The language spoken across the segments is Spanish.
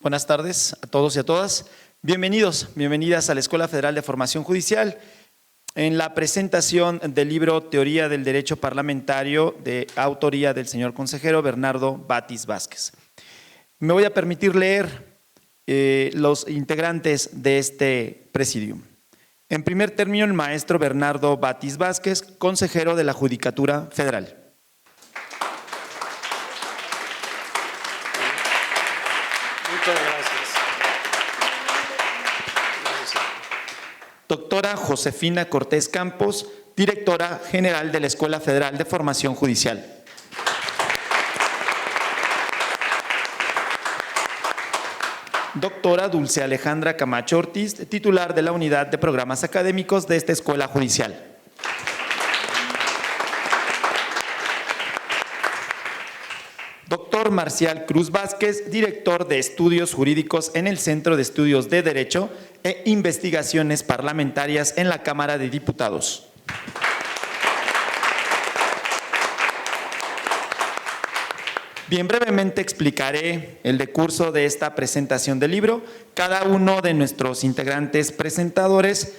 Buenas tardes a todos y a todas. Bienvenidas a la Escuela Federal de Formación Judicial en la presentación del libro Teoría del Derecho Parlamentario de autoría del señor consejero Bernardo Batis Vázquez. Me voy a permitir leer los integrantes de este presidium. En primer término, el maestro Bernardo Batis Vázquez, consejero de la Judicatura Federal. Muchas gracias. Doctora Josefina Cortés Campos, directora general de la Escuela Federal de Formación Judicial. Doctora Dulce Alejandra Camacho Ortiz, titular de la Unidad de Programas Académicos de esta Escuela Judicial. Doctor Marcial Cruz Vázquez, director de Estudios Jurídicos en el Centro de Estudios de Derecho e Investigaciones Parlamentarias en la Cámara de Diputados. Bien, brevemente explicaré el decurso de esta presentación del libro. Cada uno de nuestros integrantes presentadores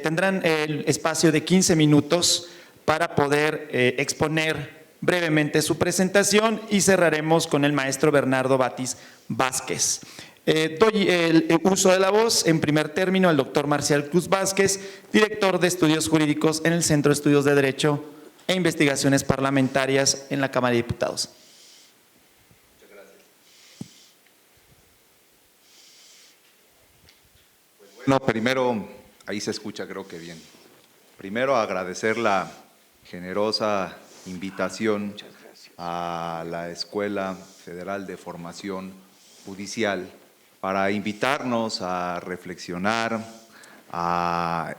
tendrán el espacio de 15 minutos para poder exponer brevemente su presentación y cerraremos con el maestro Bernardo Batis Vázquez. Doy el uso de la voz en primer término al doctor Marcial Cruz Vázquez, director de Estudios Jurídicos en el Centro de Estudios de Derecho e Investigaciones Parlamentarias en la Cámara de Diputados. No, primero, ahí se escucha creo que bien. Primero agradecer la generosa invitación a la Escuela Federal de Formación Judicial para invitarnos a reflexionar, a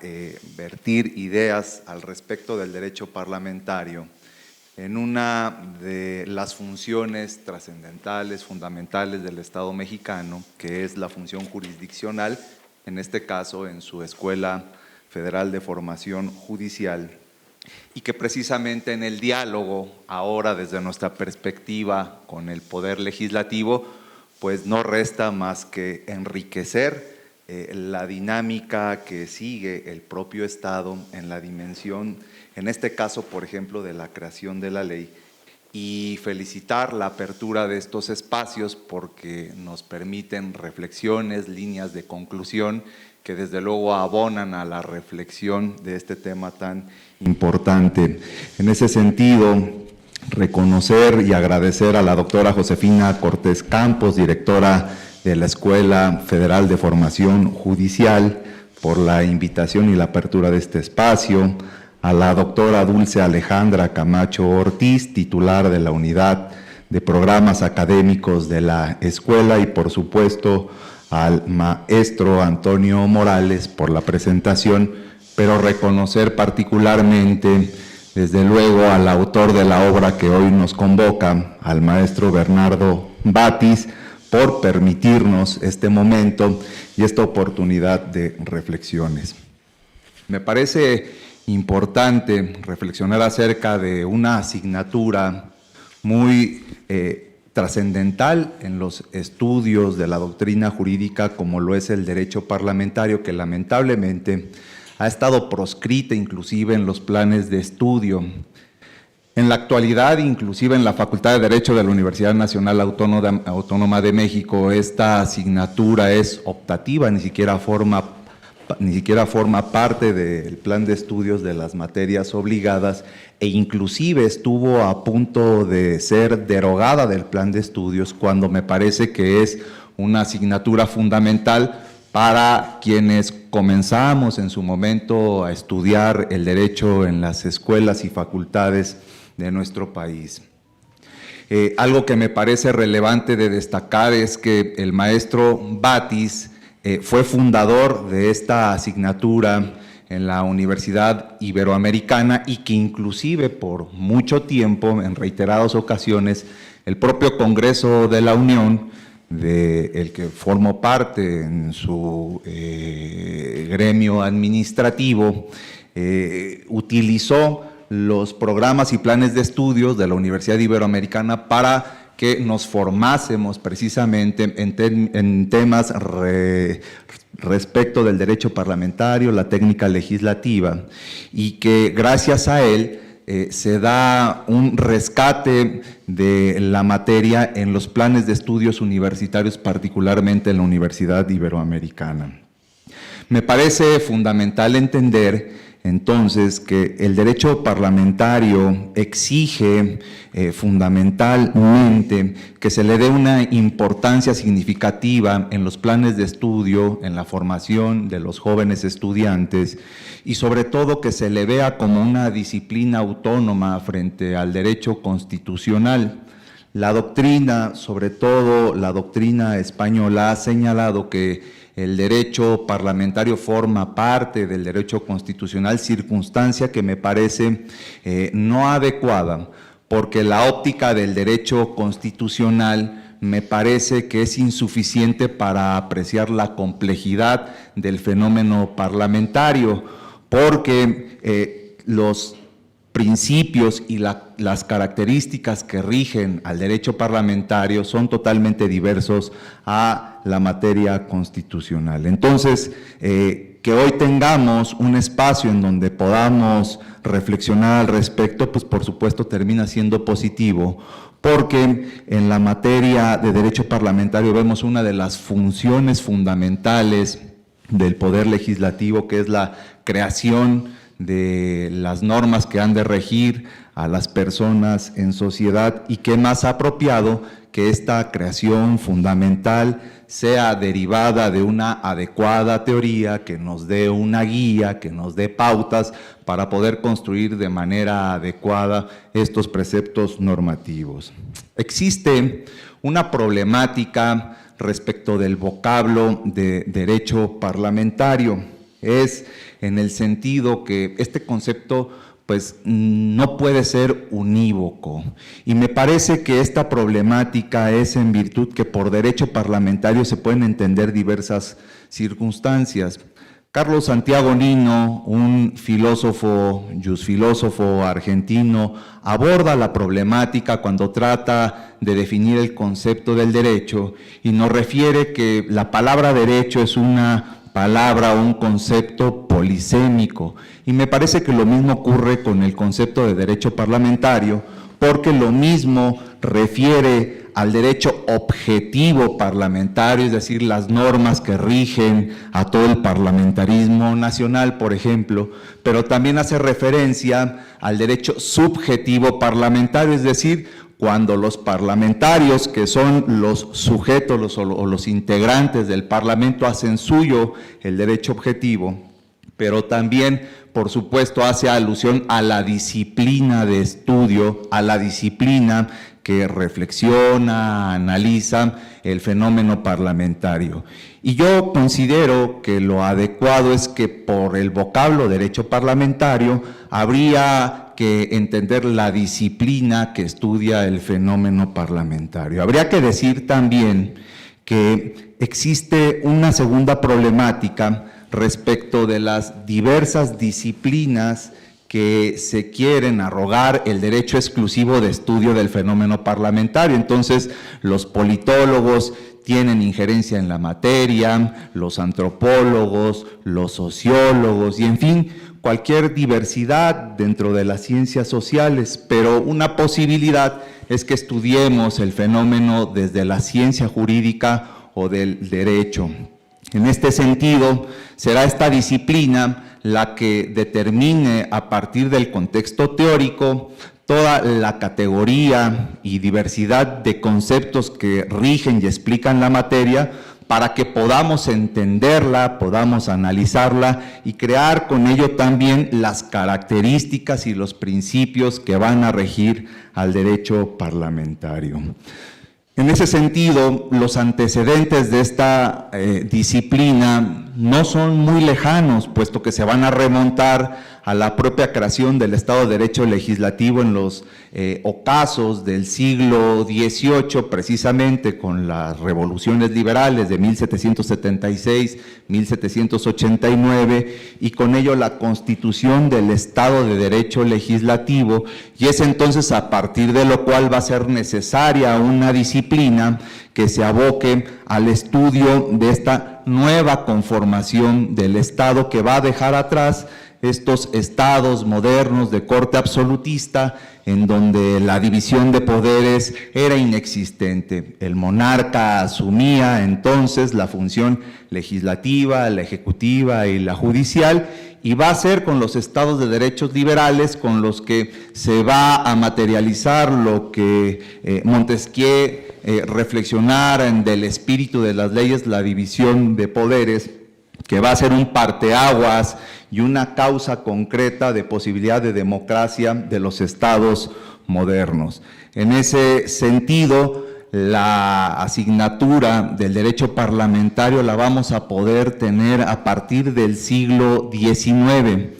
vertir ideas al respecto del derecho parlamentario en una de las funciones trascendentales, fundamentales del Estado mexicano, que es la función jurisdiccional, en este caso en su Escuela Federal de Formación Judicial, y que precisamente en el diálogo, ahora desde nuestra perspectiva con el Poder Legislativo, pues no resta más que enriquecer la dinámica que sigue el propio Estado en la dimensión, en este caso, por ejemplo, de la creación de la ley, y felicitar la apertura de estos espacios porque nos permiten reflexiones, líneas de conclusión que desde luego abonan a la reflexión de este tema tan importante. En ese sentido, reconocer y agradecer a la doctora Josefina Cortés Campos, directora de la Escuela Federal de Formación Judicial, por la invitación y la apertura de este espacio, a la doctora Dulce Alejandra Camacho Ortiz, titular de la Unidad de Programas Académicos de la Escuela, y por supuesto al maestro Antonio Morales por la presentación, pero reconocer particularmente, desde luego, al autor de la obra que hoy nos convoca, al maestro Bernardo Batis, por permitirnos este momento y esta oportunidad de reflexiones. Me parece importante reflexionar acerca de una asignatura muy trascendental en los estudios de la doctrina jurídica, como lo es el derecho parlamentario, que lamentablemente ha estado proscrita inclusive en los planes de estudio. En la actualidad, inclusive en la Facultad de Derecho de la Universidad Nacional Autónoma de México, esta asignatura es optativa, ni siquiera forma parte del plan de estudios de las materias obligadas, e inclusive estuvo a punto de ser derogada del plan de estudios, cuando me parece que es una asignatura fundamental para quienes comenzamos en su momento a estudiar el derecho en las escuelas y facultades de nuestro país. Algo que me parece relevante de destacar es que el maestro Batis fue fundador de esta asignatura en la Universidad Iberoamericana, y que inclusive por mucho tiempo, en reiteradas ocasiones, el propio Congreso de la Unión, del que formó parte en su gremio administrativo, utilizó los programas y planes de estudios de la Universidad Iberoamericana para que nos formásemos precisamente en temas respecto del derecho parlamentario, la técnica legislativa, y que gracias a él se da un rescate de la materia en los planes de estudios universitarios, particularmente en la Universidad Iberoamericana. Me parece fundamental entender entonces que el derecho parlamentario exige fundamentalmente que se le dé una importancia significativa en los planes de estudio, en la formación de los jóvenes estudiantes y sobre todo que se le vea como una disciplina autónoma frente al derecho constitucional. La doctrina, sobre todo la doctrina española, ha señalado que el derecho parlamentario forma parte del derecho constitucional, circunstancia que me parece no adecuada, porque la óptica del derecho constitucional me parece que es insuficiente para apreciar la complejidad del fenómeno parlamentario, porque los principios y las características que rigen al derecho parlamentario son totalmente diversos a la materia constitucional. Entonces, que hoy tengamos un espacio en donde podamos reflexionar al respecto, pues por supuesto termina siendo positivo, porque en la materia de derecho parlamentario vemos una de las funciones fundamentales del Poder Legislativo, que es la creación de las normas que han de regir a las personas en sociedad, y qué más apropiado que esta creación fundamental sea derivada de una adecuada teoría que nos dé una guía, que nos dé pautas para poder construir de manera adecuada estos preceptos normativos. Existe una problemática respecto del vocablo de derecho parlamentario. Es en el sentido que este concepto pues no puede ser unívoco, y me parece que esta problemática es en virtud que por derecho parlamentario se pueden entender diversas circunstancias. Carlos Santiago Nino, un filósofo, jusfilósofo argentino, aborda la problemática cuando trata de definir el concepto del derecho y nos refiere que la palabra derecho es una palabra o un concepto polisémico, y me parece que lo mismo ocurre con el concepto de derecho parlamentario, porque lo mismo refiere al derecho objetivo parlamentario, es decir, las normas que rigen a todo el parlamentarismo nacional, por ejemplo, pero también hace referencia al derecho subjetivo parlamentario, es decir, cuando los parlamentarios, que son los sujetos o los integrantes del Parlamento, hacen suyo el derecho objetivo, pero también, por supuesto, hace alusión a la disciplina de estudio, a la disciplina que reflexiona, analiza el fenómeno parlamentario. Y yo considero que lo adecuado es que por el vocablo derecho parlamentario habría que entender la disciplina que estudia el fenómeno parlamentario. Habría que decir también que existe una segunda problemática respecto de las diversas disciplinas que se quieren arrogar el derecho exclusivo de estudio del fenómeno parlamentario. Entonces, los politólogos tienen injerencia en la materia, los antropólogos, los sociólogos y, en fin, cualquier diversidad dentro de las ciencias sociales, pero una posibilidad es que estudiemos el fenómeno desde la ciencia jurídica o del derecho. En este sentido, será esta disciplina la que determine a partir del contexto teórico toda la categoría y diversidad de conceptos que rigen y explican la materia, para que podamos entenderla, podamos analizarla y crear con ello también las características y los principios que van a regir al derecho parlamentario. En ese sentido, los antecedentes de esta disciplina no son muy lejanos, puesto que se van a remontar a la propia creación del Estado de Derecho legislativo en los ocasos del siglo XVIII, precisamente con las revoluciones liberales de 1776, 1789, y con ello la constitución del Estado de Derecho legislativo, y es entonces a partir de lo cual va a ser necesaria una disciplina que se aboque al estudio de esta nueva conformación del Estado, que va a dejar atrás estos estados modernos de corte absolutista, en donde la división de poderes era inexistente. El monarca asumía entonces la función legislativa, la ejecutiva y la judicial, y va a ser con los estados de derechos liberales con los que se va a materializar lo que Montesquieu reflexionara del espíritu de las leyes, la división de poderes, que va a ser un parteaguas y una causa concreta de posibilidad de democracia de los estados modernos. En ese sentido, la asignatura del derecho parlamentario la vamos a poder tener a partir del siglo XIX.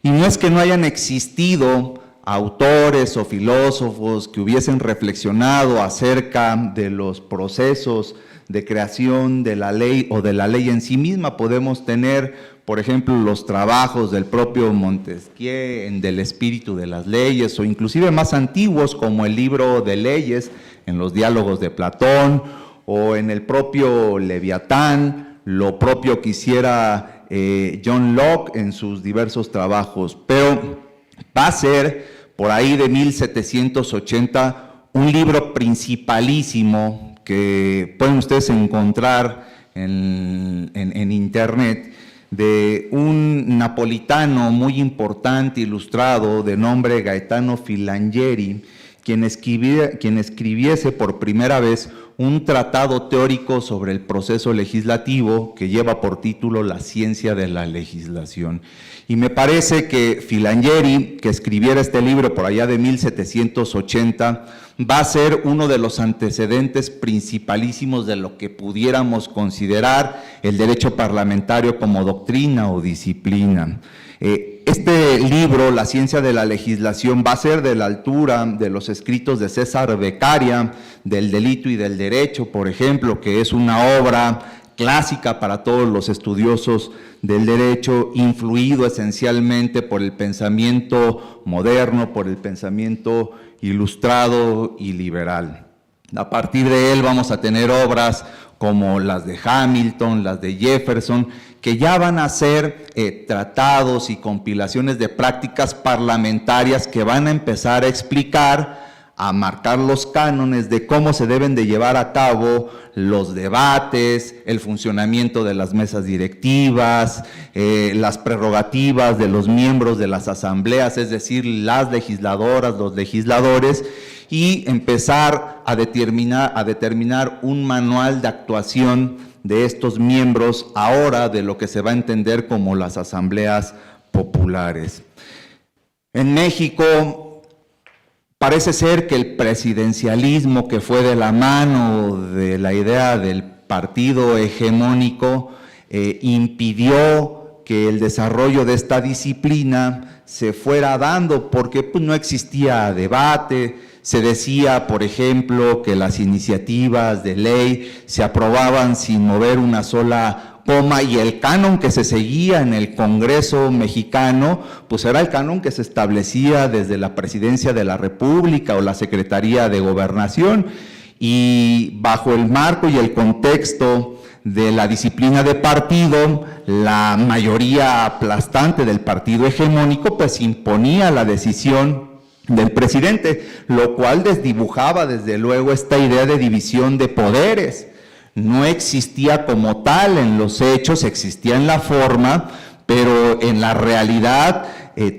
Y no es que no hayan existido autores o filósofos que hubiesen reflexionado acerca de los procesos de creación de la ley o de la ley en sí misma. Podemos tener, por ejemplo, los trabajos del propio Montesquieu en del espíritu de las leyes, o inclusive más antiguos como el libro de leyes en los diálogos de Platón, o en el propio Leviatán, lo propio que hiciera John Locke en sus diversos trabajos. Pero va a ser por ahí de 1780 un libro principalísimo que pueden ustedes encontrar en internet, de un napolitano muy importante, ilustrado, de nombre Gaetano Filangieri, quien escribiese por primera vez un tratado teórico sobre el proceso legislativo que lleva por título La ciencia de la legislación. Y me parece que Filangieri, que escribiera este libro por allá de 1780, va a ser uno de los antecedentes principalísimos de lo que pudiéramos considerar el derecho parlamentario como doctrina o disciplina. Este libro, La ciencia de la legislación, va a ser de la altura de los escritos de César Beccaria, del delito y del derecho, por ejemplo, que es una obra clásica para todos los estudiosos del derecho, influido esencialmente por el pensamiento moderno, por el pensamiento ilustrado y liberal. A partir de él vamos a tener obras como las de Hamilton, las de Jefferson, que ya van a ser tratados y compilaciones de prácticas parlamentarias que van a empezar a explicar, a marcar los cánones de cómo se deben de llevar a cabo los debates, el funcionamiento de las mesas directivas, las prerrogativas de los miembros de las asambleas, es decir, las legisladoras, los legisladores, y empezar a determinar un manual de actuación de estos miembros ahora de lo que se va a entender como las asambleas populares. En México parece ser que el presidencialismo, que fue de la mano de la idea del partido hegemónico, impidió que el desarrollo de esta disciplina se fuera dando, porque pues, no existía debate. Se decía, por ejemplo, que las iniciativas de ley se aprobaban sin mover una sola coma, y el canon que se seguía en el Congreso mexicano, pues era el canon que se establecía desde la Presidencia de la República o la Secretaría de Gobernación, y bajo el marco y el contexto de la disciplina de partido, la mayoría aplastante del partido hegemónico pues imponía la decisión del presidente, lo cual desdibujaba desde luego esta idea de división de poderes. No existía como tal en los hechos, existía en la forma, pero en la realidad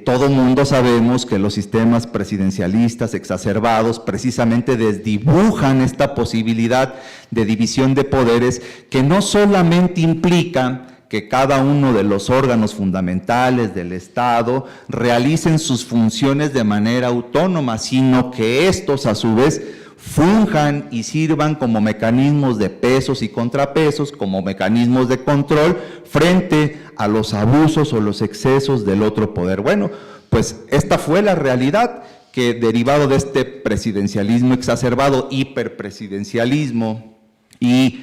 todo mundo sabemos que los sistemas presidencialistas exacerbados precisamente desdibujan esta posibilidad de división de poderes, que no solamente implica que cada uno de los órganos fundamentales del Estado realicen sus funciones de manera autónoma, sino que estos a su vez funjan y sirvan como mecanismos de pesos y contrapesos, como mecanismos de control frente a los abusos o los excesos del otro poder. Bueno, pues esta fue la realidad que, derivado de este presidencialismo exacerbado, hiperpresidencialismo y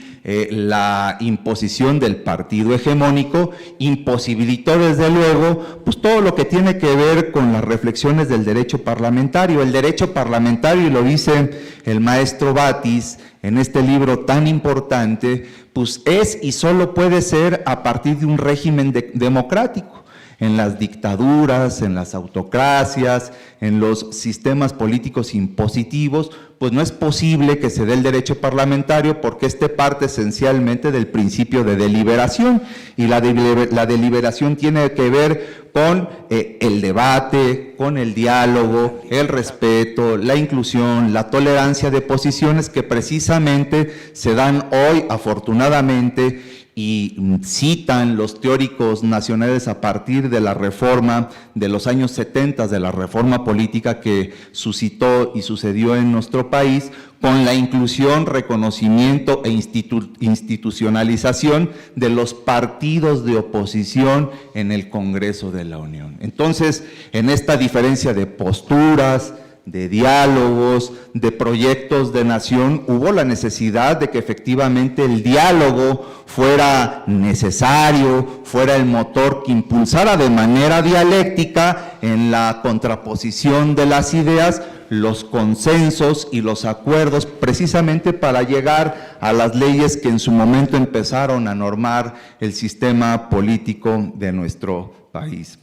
la imposición del partido hegemónico, imposibilitó desde luego pues todo lo que tiene que ver con las reflexiones del derecho parlamentario. El derecho parlamentario, y lo dice el maestro Batis en este libro tan importante, pues es y solo puede ser a partir de un régimen democrático. En las dictaduras, en las autocracias, en los sistemas políticos impositivos, pues no es posible que se dé el derecho parlamentario, porque este parte esencialmente del principio de deliberación, y la deliberación tiene que ver con el debate, con el diálogo, el respeto, la inclusión, la tolerancia de posiciones que precisamente se dan hoy, afortunadamente, y citan los teóricos nacionales a partir de la reforma de los años 70, de la reforma política que suscitó y sucedió en nuestro país, con la inclusión, reconocimiento e institucionalización de los partidos de oposición en el Congreso de la Unión. Entonces, en esta diferencia de posturas, de diálogos, de proyectos de nación, hubo la necesidad de que efectivamente el diálogo fuera necesario, fuera el motor que impulsara de manera dialéctica en la contraposición de las ideas, los consensos y los acuerdos, precisamente para llegar a las leyes que en su momento empezaron a normar el sistema político de nuestro país.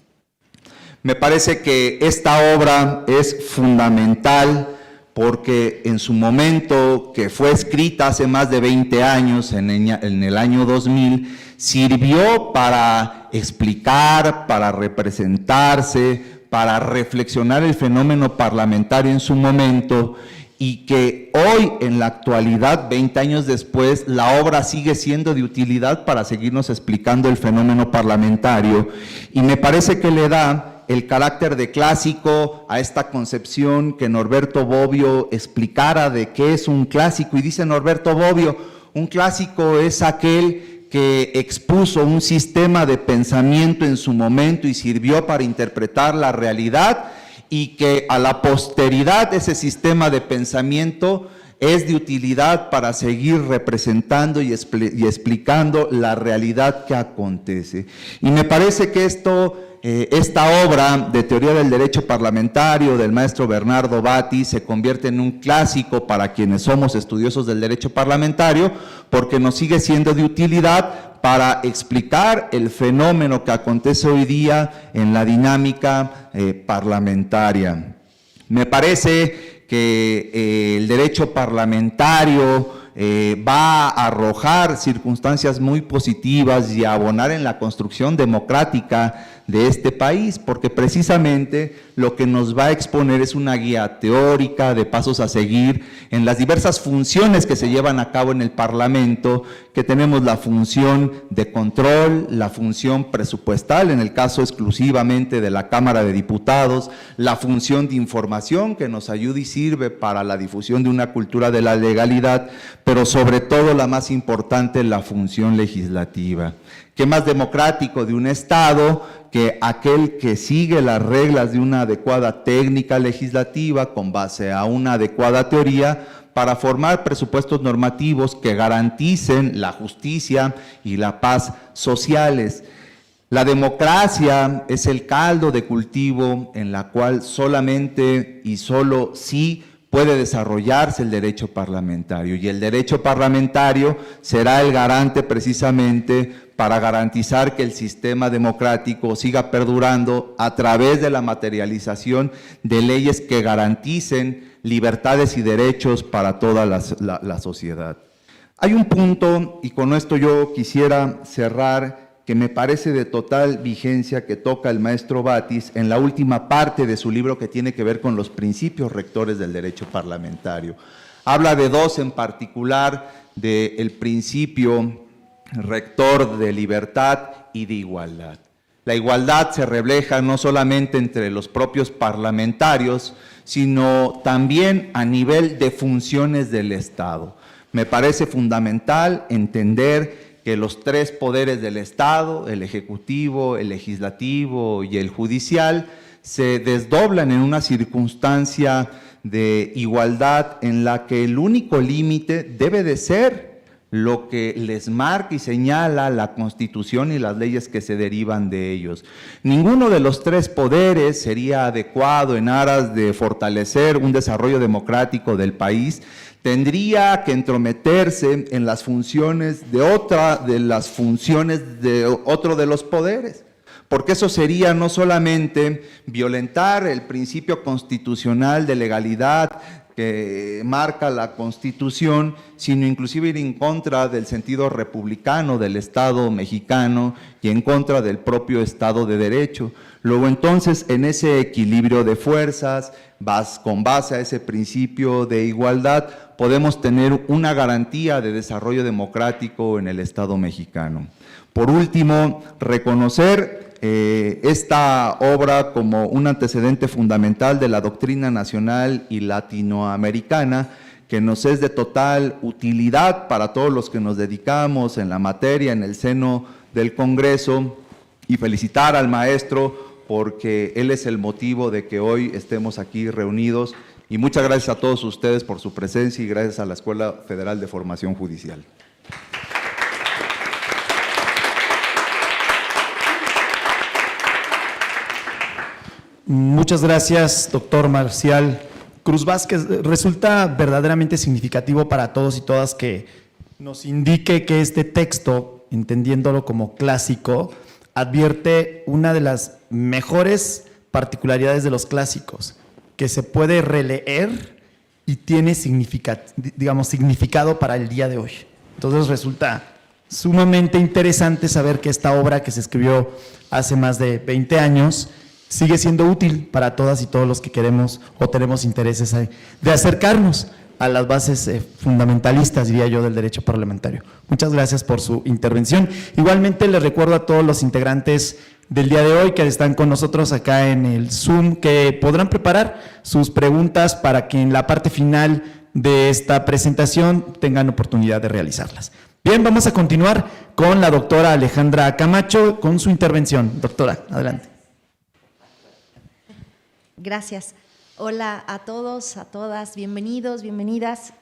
Me parece que esta obra es fundamental porque en su momento, que fue escrita hace más de 20 años, en el año 2000, sirvió para explicar, para representarse, para reflexionar el fenómeno parlamentario en su momento, y que hoy, en la actualidad, 20 años después, la obra sigue siendo de utilidad para seguirnos explicando el fenómeno parlamentario, y me parece que le da el carácter de clásico a esta concepción que Norberto Bobbio explicara de qué es un clásico. Y dice Norberto Bobbio, un clásico es aquel que expuso un sistema de pensamiento en su momento y sirvió para interpretar la realidad, y que a la posteridad ese sistema de pensamiento es de utilidad para seguir representando y explicando la realidad que acontece. Y me parece que esta obra de teoría del derecho parlamentario del maestro Bernardo Batis se convierte en un clásico para quienes somos estudiosos del derecho parlamentario, porque nos sigue siendo de utilidad para explicar el fenómeno que acontece hoy día en la dinámica parlamentaria. Me parece que el derecho parlamentario va a arrojar circunstancias muy positivas y a abonar en la construcción democrática de este país, porque precisamente lo que nos va a exponer es una guía teórica de pasos a seguir en las diversas funciones que se llevan a cabo en el Parlamento, que tenemos la función de control, la función presupuestal, en el caso exclusivamente de la Cámara de Diputados, la función de información que nos ayuda y sirve para la difusión de una cultura de la legalidad, pero sobre todo la más importante, la función legislativa. ¿Qué más democrático de un Estado que aquel que sigue las reglas de una adecuada técnica legislativa con base a una adecuada teoría para formar presupuestos normativos que garanticen la justicia y la paz sociales? La democracia es el caldo de cultivo en la cual solamente y solo sí puede desarrollarse el derecho parlamentario, y el derecho parlamentario será el garante precisamente para garantizar que el sistema democrático siga perdurando a través de la materialización de leyes que garanticen libertades y derechos para toda la sociedad. Hay un punto, y con esto yo quisiera cerrar, que me parece de total vigencia, que toca el maestro Batis en la última parte de su libro, que tiene que ver con los principios rectores del derecho parlamentario. Habla de dos en particular, del principio rector de libertad y de igualdad. La igualdad se refleja no solamente entre los propios parlamentarios, sino también a nivel de funciones del Estado. Me parece fundamental entender que los tres poderes del Estado, el ejecutivo, el legislativo y el judicial, se desdoblan en una circunstancia de igualdad en la que el único límite debe de ser lo que les marca y señala la Constitución y las leyes que se derivan de ellos. Ninguno de los tres poderes sería adecuado en aras de fortalecer un desarrollo democrático del país. Tendría que entrometerse en las funciones de otra de las funciones de otro de los poderes, porque eso sería no solamente violentar el principio constitucional de legalidad que marca la Constitución, sino inclusive ir en contra del sentido republicano del Estado mexicano y en contra del propio Estado de Derecho. Luego entonces, en ese equilibrio de fuerzas, con base a ese principio de igualdad, podemos tener una garantía de desarrollo democrático en el Estado mexicano. Por último, reconocer esta obra como un antecedente fundamental de la doctrina nacional y latinoamericana, que nos es de total utilidad para todos los que nos dedicamos en la materia, en el seno del Congreso, y felicitar al maestro porque él es el motivo de que hoy estemos aquí reunidos. Y muchas gracias a todos ustedes por su presencia y gracias a la Escuela Federal de Formación Judicial. Muchas gracias, doctor Marcial Cruz Vázquez. Resulta verdaderamente significativo para todos y todas que nos indique que este texto, entendiéndolo como clásico, advierte una de las mejores particularidades de los clásicos, que se puede releer y tiene significado para el día de hoy. Entonces resulta sumamente interesante saber que esta obra, que se escribió hace más de 20 años, sigue siendo útil para todas y todos los que queremos o tenemos intereses de acercarnos a las bases fundamentalistas, diría yo, del derecho parlamentario. Muchas gracias por su intervención. Igualmente les recuerdo a todos los integrantes del día de hoy que están con nosotros acá en el Zoom que podrán preparar sus preguntas para que en la parte final de esta presentación tengan oportunidad de realizarlas. Bien, vamos a continuar con la doctora Alejandra Camacho con su intervención. Doctora, adelante. Gracias. Hola a todos, a todas, bienvenidos, bienvenidas.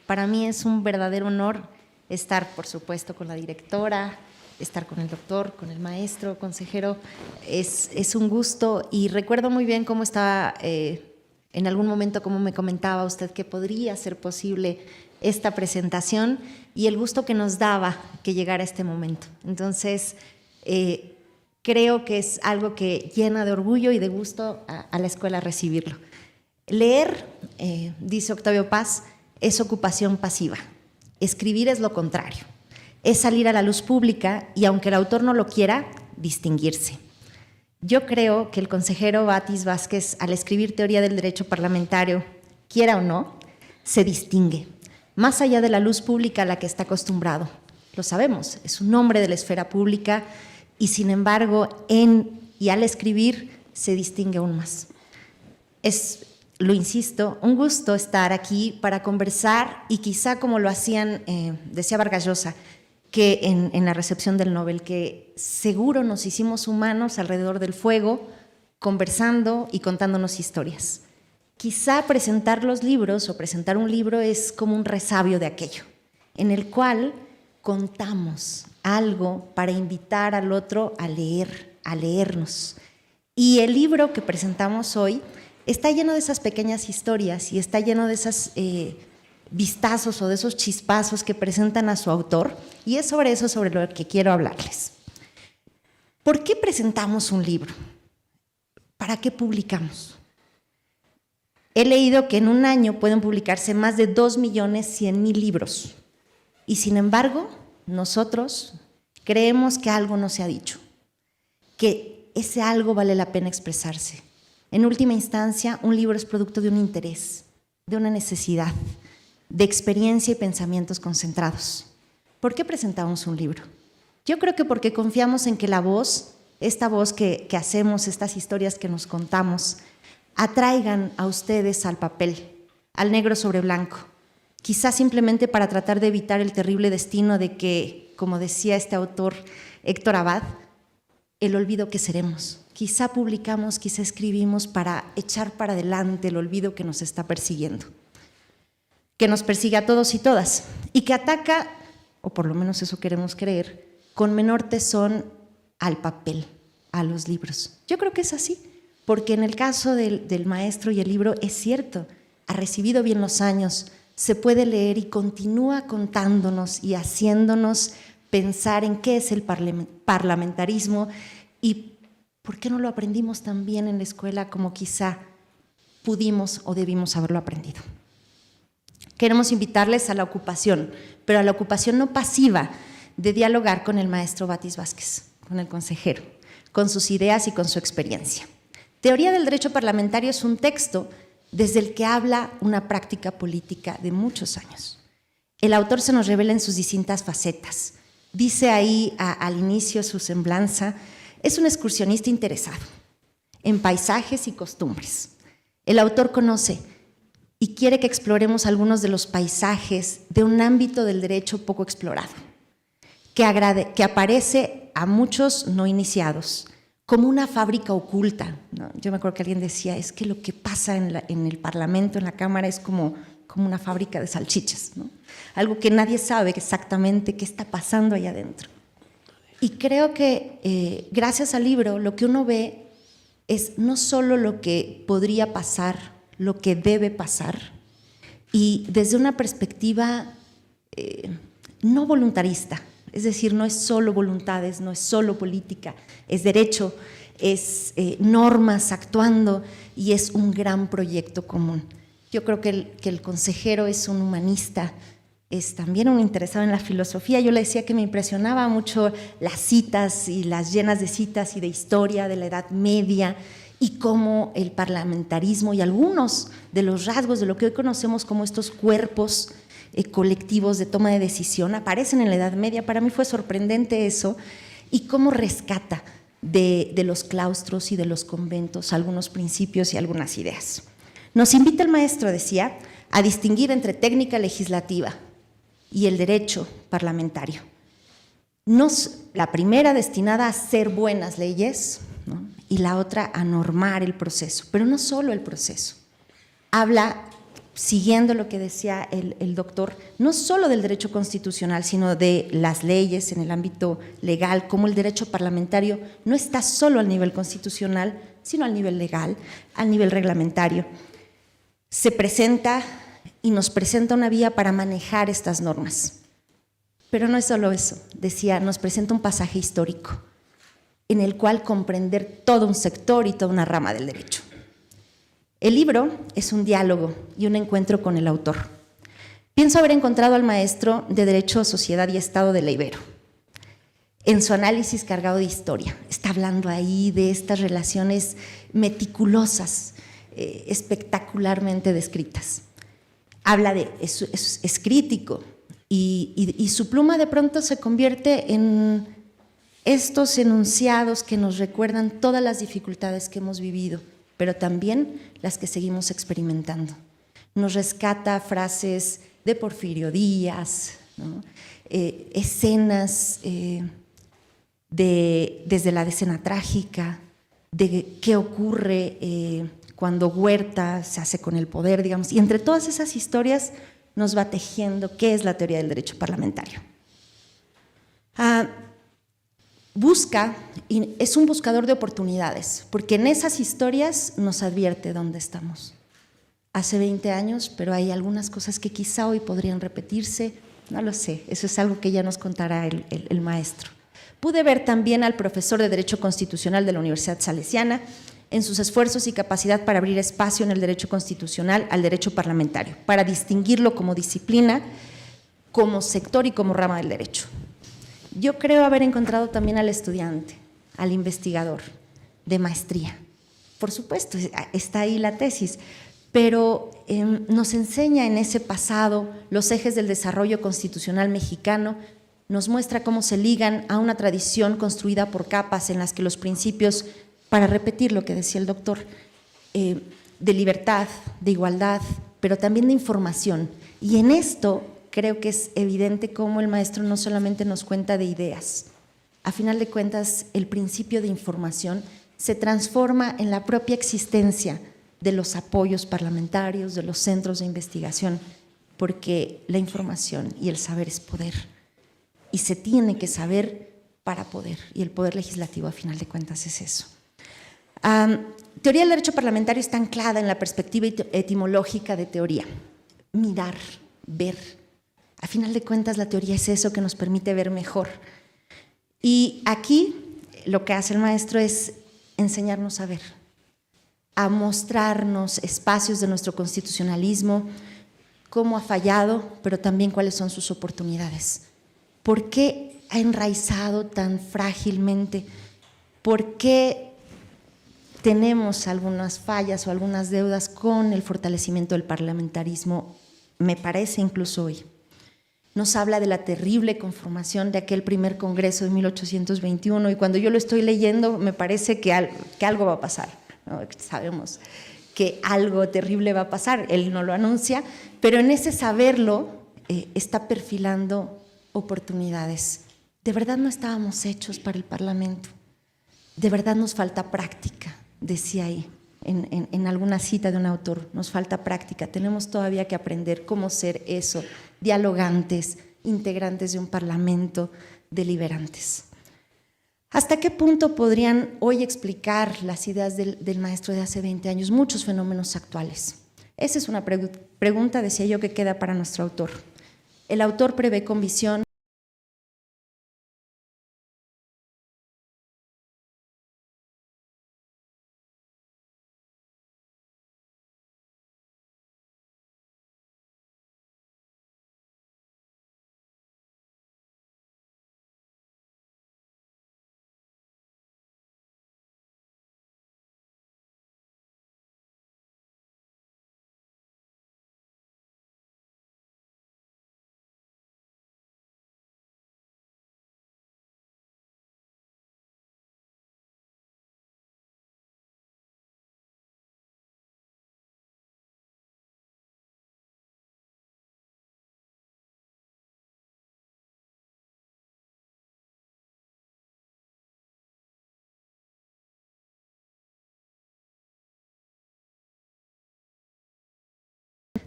Para mí es un verdadero honor estar, por supuesto, con la directora, estar con el doctor, con el maestro, consejero. Es un gusto y recuerdo muy bien cómo estaba, en algún momento, como me comentaba usted, que podría ser posible esta presentación y el gusto que nos daba que llegara este momento. Entonces, creo que es algo que llena de orgullo y de gusto a la escuela recibirlo. Leer, dice Octavio Paz, es ocupación pasiva. Escribir es lo contrario. Es salir a la luz pública y, aunque el autor no lo quiera, distinguirse. Yo creo que el consejero Batis Vázquez, al escribir Teoría del Derecho Parlamentario, quiera o no, se distingue, más allá de la luz pública a la que está acostumbrado. Lo sabemos, es un hombre de la esfera pública y, sin embargo, al escribir se distingue aún más. Es, lo insisto, un gusto estar aquí para conversar y quizá como lo hacían, decía Vargas Llosa, que en la recepción del Nobel, que seguro nos hicimos humanos alrededor del fuego, conversando y contándonos historias. Quizá presentar los libros o presentar un libro es como un resabio de aquello, en el cual contamos algo para invitar al otro a leer, a leernos. Y el libro que presentamos hoy está lleno de esas pequeñas historias y está lleno de esos vistazos o de esos chispazos que presentan a su autor, y es sobre eso sobre lo que quiero hablarles. ¿Por qué presentamos un libro? ¿Para qué publicamos? He leído que en un año pueden publicarse más de 2.100.000 libros y, sin embargo, nosotros creemos que algo no se ha dicho, que ese algo vale la pena expresarse. En última instancia, un libro es producto de un interés, de una necesidad, de experiencia y pensamientos concentrados. ¿Por qué presentamos un libro? Yo creo que porque confiamos en que la voz, esta voz que hacemos, estas historias que nos contamos, atraigan a ustedes al papel, al negro sobre blanco, quizás simplemente para tratar de evitar el terrible destino de que, como decía este autor Héctor Abad, el olvido que seremos. Quizá publicamos, quizá escribimos para echar para adelante el olvido que nos está persiguiendo, que nos persigue a todos y todas y que ataca, o por lo menos eso queremos creer, con menor tesón al papel, a los libros. Yo creo que es así, porque en el caso del maestro y el libro es cierto, ha recibido bien los años, se puede leer y continúa contándonos y haciéndonos pensar en qué es el parlamentarismo y por qué no lo aprendimos tan bien en la escuela como quizá pudimos o debimos haberlo aprendido. Queremos invitarles a la ocupación, pero a la ocupación no pasiva de dialogar con el maestro Batis Vázquez, con el consejero, con sus ideas y con su experiencia. Teoría del derecho parlamentario es un texto desde el que habla una práctica política de muchos años. El autor se nos revela en sus distintas facetas. Dice ahí al inicio su semblanza, es un excursionista interesado en paisajes y costumbres. El autor conoce y quiere que exploremos algunos de los paisajes de un ámbito del derecho poco explorado, que aparece a muchos no iniciados como una fábrica oculta, ¿no? Yo me acuerdo que alguien decía, es que lo que pasa en el Parlamento, en la Cámara, es como una fábrica de salchichas, ¿no? Algo que nadie sabe exactamente qué está pasando ahí adentro. Y creo que gracias al libro lo que uno ve es no solo lo que podría pasar, lo que debe pasar, y desde una perspectiva no voluntarista, es decir, no es solo voluntades, no es solo política, es derecho, es normas actuando y es un gran proyecto común. Yo creo que el consejero es un humanista, es también un interesado en la filosofía. Yo le decía que me impresionaba mucho las citas y las llenas de citas y de historia de la Edad Media y cómo el parlamentarismo y algunos de los rasgos de lo que hoy conocemos como estos cuerpos colectivos de toma de decisión aparecen en la Edad Media. Para mí fue sorprendente eso y cómo rescata de los claustros y de los conventos algunos principios y algunas ideas. Nos invita el maestro, decía, a distinguir entre técnica legislativa y el derecho parlamentario. La primera destinada a hacer buenas leyes, ¿no? Y la otra a normar el proceso, pero no solo el proceso. Habla, siguiendo lo que decía el doctor, no solo del derecho constitucional, sino de las leyes en el ámbito legal, como el derecho parlamentario no está solo al nivel constitucional, sino al nivel legal, al nivel reglamentario. Se presenta y nos presenta una vía para manejar estas normas. Pero no es solo eso, decía, nos presenta un pasaje histórico en el cual comprender todo un sector y toda una rama del derecho. El libro es un diálogo y un encuentro con el autor. Pienso haber encontrado al maestro de Derecho, Sociedad y Estado de la Ibero. En su análisis cargado de historia, está hablando ahí de estas relaciones meticulosas, espectacularmente descritas. Habla de, es crítico y su pluma de pronto se convierte en estos enunciados que nos recuerdan todas las dificultades que hemos vivido, pero también las que seguimos experimentando. Nos rescata frases de Porfirio Díaz, ¿no? Escenas desde la decena trágica, de qué ocurre cuando Huerta se hace con el poder, digamos, y entre todas esas historias nos va tejiendo qué es la teoría del derecho parlamentario. Busca, y es un buscador de oportunidades, porque en esas historias nos advierte dónde estamos. Hace 20 años, pero hay algunas cosas que quizá hoy podrían repetirse, no lo sé, eso es algo que ya nos contará el maestro. Pude ver también al profesor de Derecho Constitucional de la Universidad Salesiana en sus esfuerzos y capacidad para abrir espacio en el derecho constitucional al derecho parlamentario, para distinguirlo como disciplina, como sector y como rama del derecho. Yo creo haber encontrado también al estudiante, al investigador de maestría. Por supuesto, está ahí la tesis, pero nos enseña en ese pasado los ejes del desarrollo constitucional mexicano, nos muestra cómo se ligan a una tradición construida por capas en las que los principios, para repetir lo que decía el doctor, de libertad, de igualdad, pero también de información. Y en esto creo que es evidente cómo el maestro no solamente nos cuenta de ideas. A final de cuentas, el principio de información se transforma en la propia existencia de los apoyos parlamentarios, de los centros de investigación, porque la información y el saber es poder. Y se tiene que saber para poder, y el poder legislativo a final de cuentas es eso. Teoría del derecho parlamentario está anclada en la perspectiva etimológica de teoría. Mirar, ver. A final de cuentas la teoría es eso que nos permite ver mejor. Y aquí lo que hace el maestro es enseñarnos a ver, a mostrarnos espacios de nuestro constitucionalismo, cómo ha fallado, pero también cuáles son sus oportunidades. ¿Por qué ha enraizado tan frágilmente? ¿Por qué tenemos algunas fallas o algunas deudas con el fortalecimiento del parlamentarismo? Me parece incluso hoy. Nos habla de la terrible conformación de aquel primer congreso de 1821 y cuando yo lo estoy leyendo me parece que algo va a pasar, ¿no? Sabemos que algo terrible va a pasar, él no lo anuncia, pero en ese saberlo está perfilando oportunidades. De verdad no estábamos hechos para el Parlamento, de verdad nos falta práctica, decía ahí en alguna cita de un autor, nos falta práctica, tenemos todavía que aprender cómo ser eso, dialogantes, integrantes de un parlamento, deliberantes. ¿Hasta qué punto podrían hoy explicar las ideas del maestro de hace 20 años muchos fenómenos actuales? Esa es una pregunta, decía yo, que queda para nuestro autor. El autor prevé con visión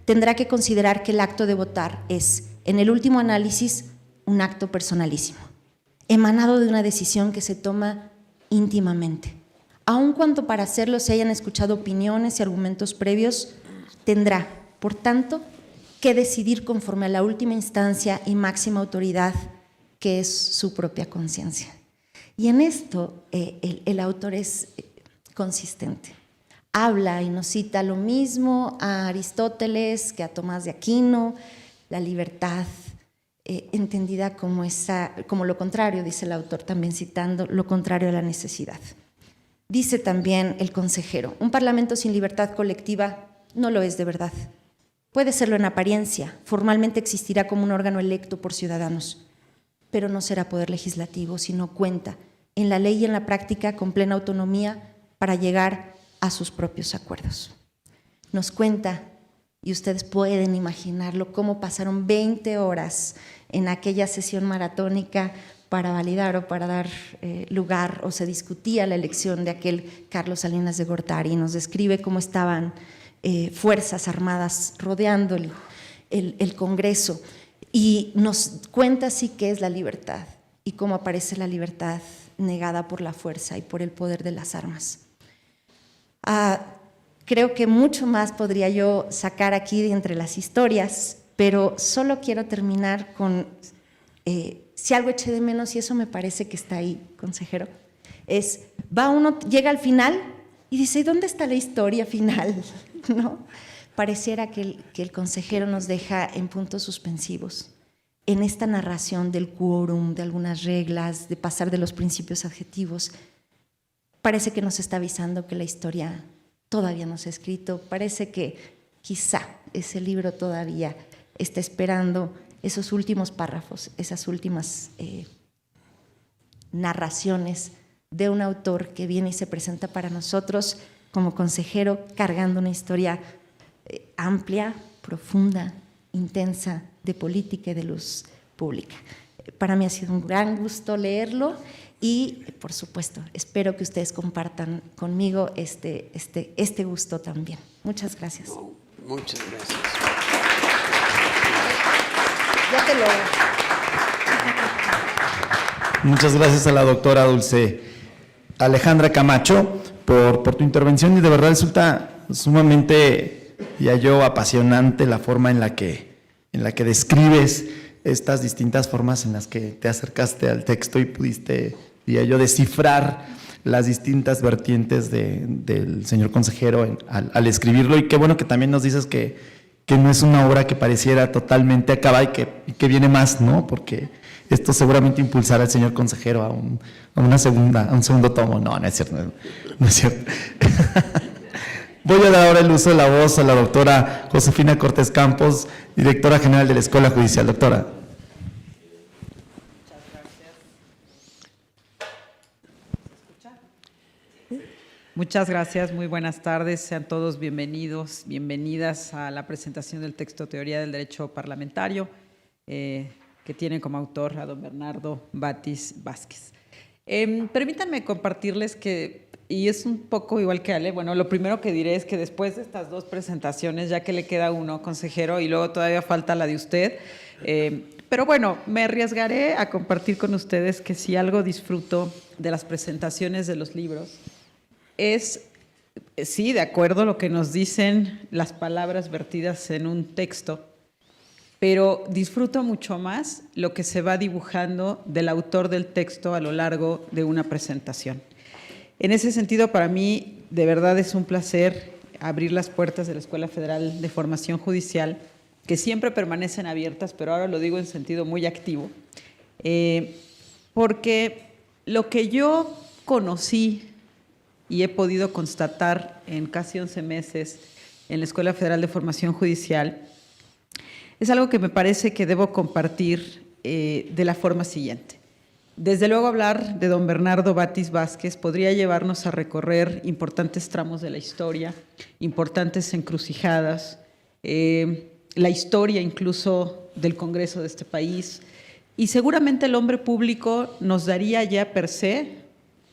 tendrá que considerar que el acto de votar es, en el último análisis, un acto personalísimo, emanado de una decisión que se toma íntimamente. Aun cuando para hacerlo se hayan escuchado opiniones y argumentos previos, tendrá, por tanto, que decidir conforme a la última instancia y máxima autoridad, que es su propia conciencia. Y en esto el autor es consistente. Habla y nos cita lo mismo a Aristóteles que a Tomás de Aquino, la libertad entendida como lo contrario, dice el autor, también citando lo contrario a la necesidad. Dice también el consejero, un parlamento sin libertad colectiva no lo es de verdad. Puede serlo en apariencia, formalmente existirá como un órgano electo por ciudadanos, pero no será poder legislativo, sino cuenta en la ley y en la práctica con plena autonomía para llegar a sus propios acuerdos. Nos cuenta, y ustedes pueden imaginarlo, cómo pasaron 20 horas en aquella sesión maratónica para validar o para dar lugar, o se discutía la elección de aquel Carlos Salinas de Gortari, y nos describe cómo estaban fuerzas armadas rodeando el Congreso, y nos cuenta así qué es la libertad y cómo aparece la libertad negada por la fuerza y por el poder de las armas. Creo que mucho más podría yo sacar aquí de entre las historias, pero solo quiero terminar con, si algo eché de menos, y eso me parece que está ahí, consejero, es, va uno, llega al final y dice, ¿dónde está la historia final? ¿No? Pareciera que el consejero nos deja en puntos suspensivos, en esta narración del quórum, de algunas reglas, de pasar de los principios adjetivos. Parece que nos está avisando que la historia todavía no se ha escrito, parece que quizá ese libro todavía está esperando esos últimos párrafos, esas últimas narraciones de un autor que viene y se presenta para nosotros como consejero cargando una historia amplia, profunda, intensa de política y de luz pública. Para mí ha sido un gran gusto leerlo y, por supuesto, espero que ustedes compartan conmigo este gusto también. Muchas gracias. Muchas gracias. Ya te lo... Muchas gracias a la doctora Dulce Alejandra Camacho por tu intervención, y de verdad resulta sumamente, ya yo, apasionante la forma en la que describes estas distintas formas en las que te acercaste al texto y pudiste, diría yo, descifrar las distintas vertientes del señor consejero al escribirlo. Y qué bueno que también nos dices que no es una obra que pareciera totalmente acabada y que viene más, ¿no? Porque esto seguramente impulsará al señor consejero a un segundo tomo. No es cierto, no es cierto. Voy a dar ahora el uso de la voz a la doctora Josefina Cortés Campos, directora general de la Escuela Judicial. Doctora. Muchas gracias, muy buenas tardes, sean todos bienvenidos, bienvenidas a la presentación del texto Teoría del Derecho Parlamentario, que tiene como autor a don Bernardo Batis Vázquez. Permítanme compartirles que, y es un poco igual que Ale, bueno, lo primero que diré es que después de estas dos presentaciones, ya que le queda uno, consejero, y luego todavía falta la de usted, pero bueno, me arriesgaré a compartir con ustedes que si algo disfruto de las presentaciones de los libros, es, sí, de acuerdo a lo que nos dicen las palabras vertidas en un texto, pero disfruto mucho más lo que se va dibujando del autor del texto a lo largo de una presentación. En ese sentido, para mí, de verdad es un placer abrir las puertas de la Escuela Federal de Formación Judicial, que siempre permanecen abiertas, pero ahora lo digo en sentido muy activo, porque lo que yo conocí y he podido constatar en casi 11 meses en la Escuela Federal de Formación Judicial, es algo que me parece que debo compartir de la forma siguiente. Desde luego, hablar de don Bernardo Batis Vázquez podría llevarnos a recorrer importantes tramos de la historia, importantes encrucijadas, la historia incluso del Congreso de este país, y seguramente el hombre público nos daría ya per se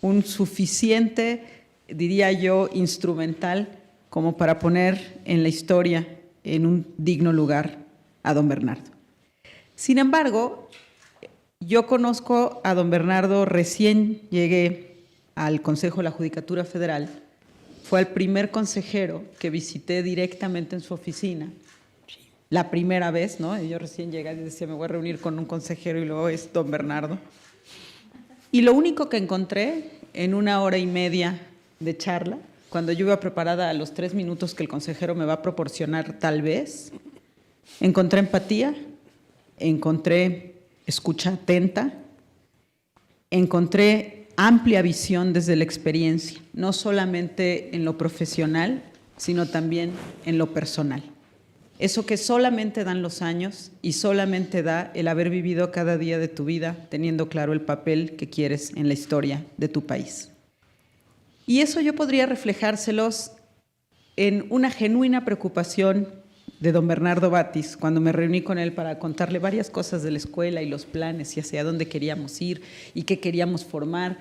un suficiente, diría yo, instrumental como para poner en la historia en un digno lugar a don Bernardo. Sin embargo, yo conozco a don Bernardo, recién llegué al Consejo de la Judicatura Federal, fue el primer consejero que visité directamente en su oficina, la primera vez, ¿no? Yo recién llegué y decía, me voy a reunir con un consejero, y luego es don Bernardo. Y lo único que encontré en 1 hora y media de charla, cuando yo iba preparada a los 3 minutos que el consejero me va a proporcionar tal vez, encontré empatía, encontré escucha atenta, encontré amplia visión desde la experiencia, no solamente en lo profesional, sino también en lo personal. Eso que solamente dan los años y solamente da el haber vivido cada día de tu vida teniendo claro el papel que quieres en la historia de tu país. Y eso yo podría reflejárselos en una genuina preocupación de don Bernardo Batis, cuando me reuní con él para contarle varias cosas de la escuela y los planes y hacia dónde queríamos ir y qué queríamos formar.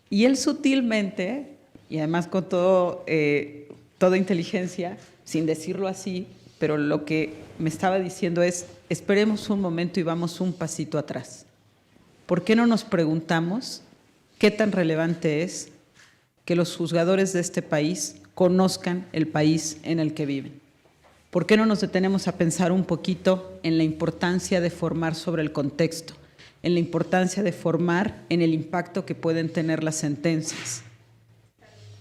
Y él sutilmente, y además con toda inteligencia, sin decirlo así, pero lo que me estaba diciendo es, esperemos un momento y vamos un pasito atrás. ¿Por qué no nos preguntamos qué tan relevante es que los juzgadores de este país conozcan el país en el que viven? ¿Por qué no nos detenemos a pensar un poquito en la importancia de formar sobre el contexto, en la importancia de formar en el impacto que pueden tener las sentencias?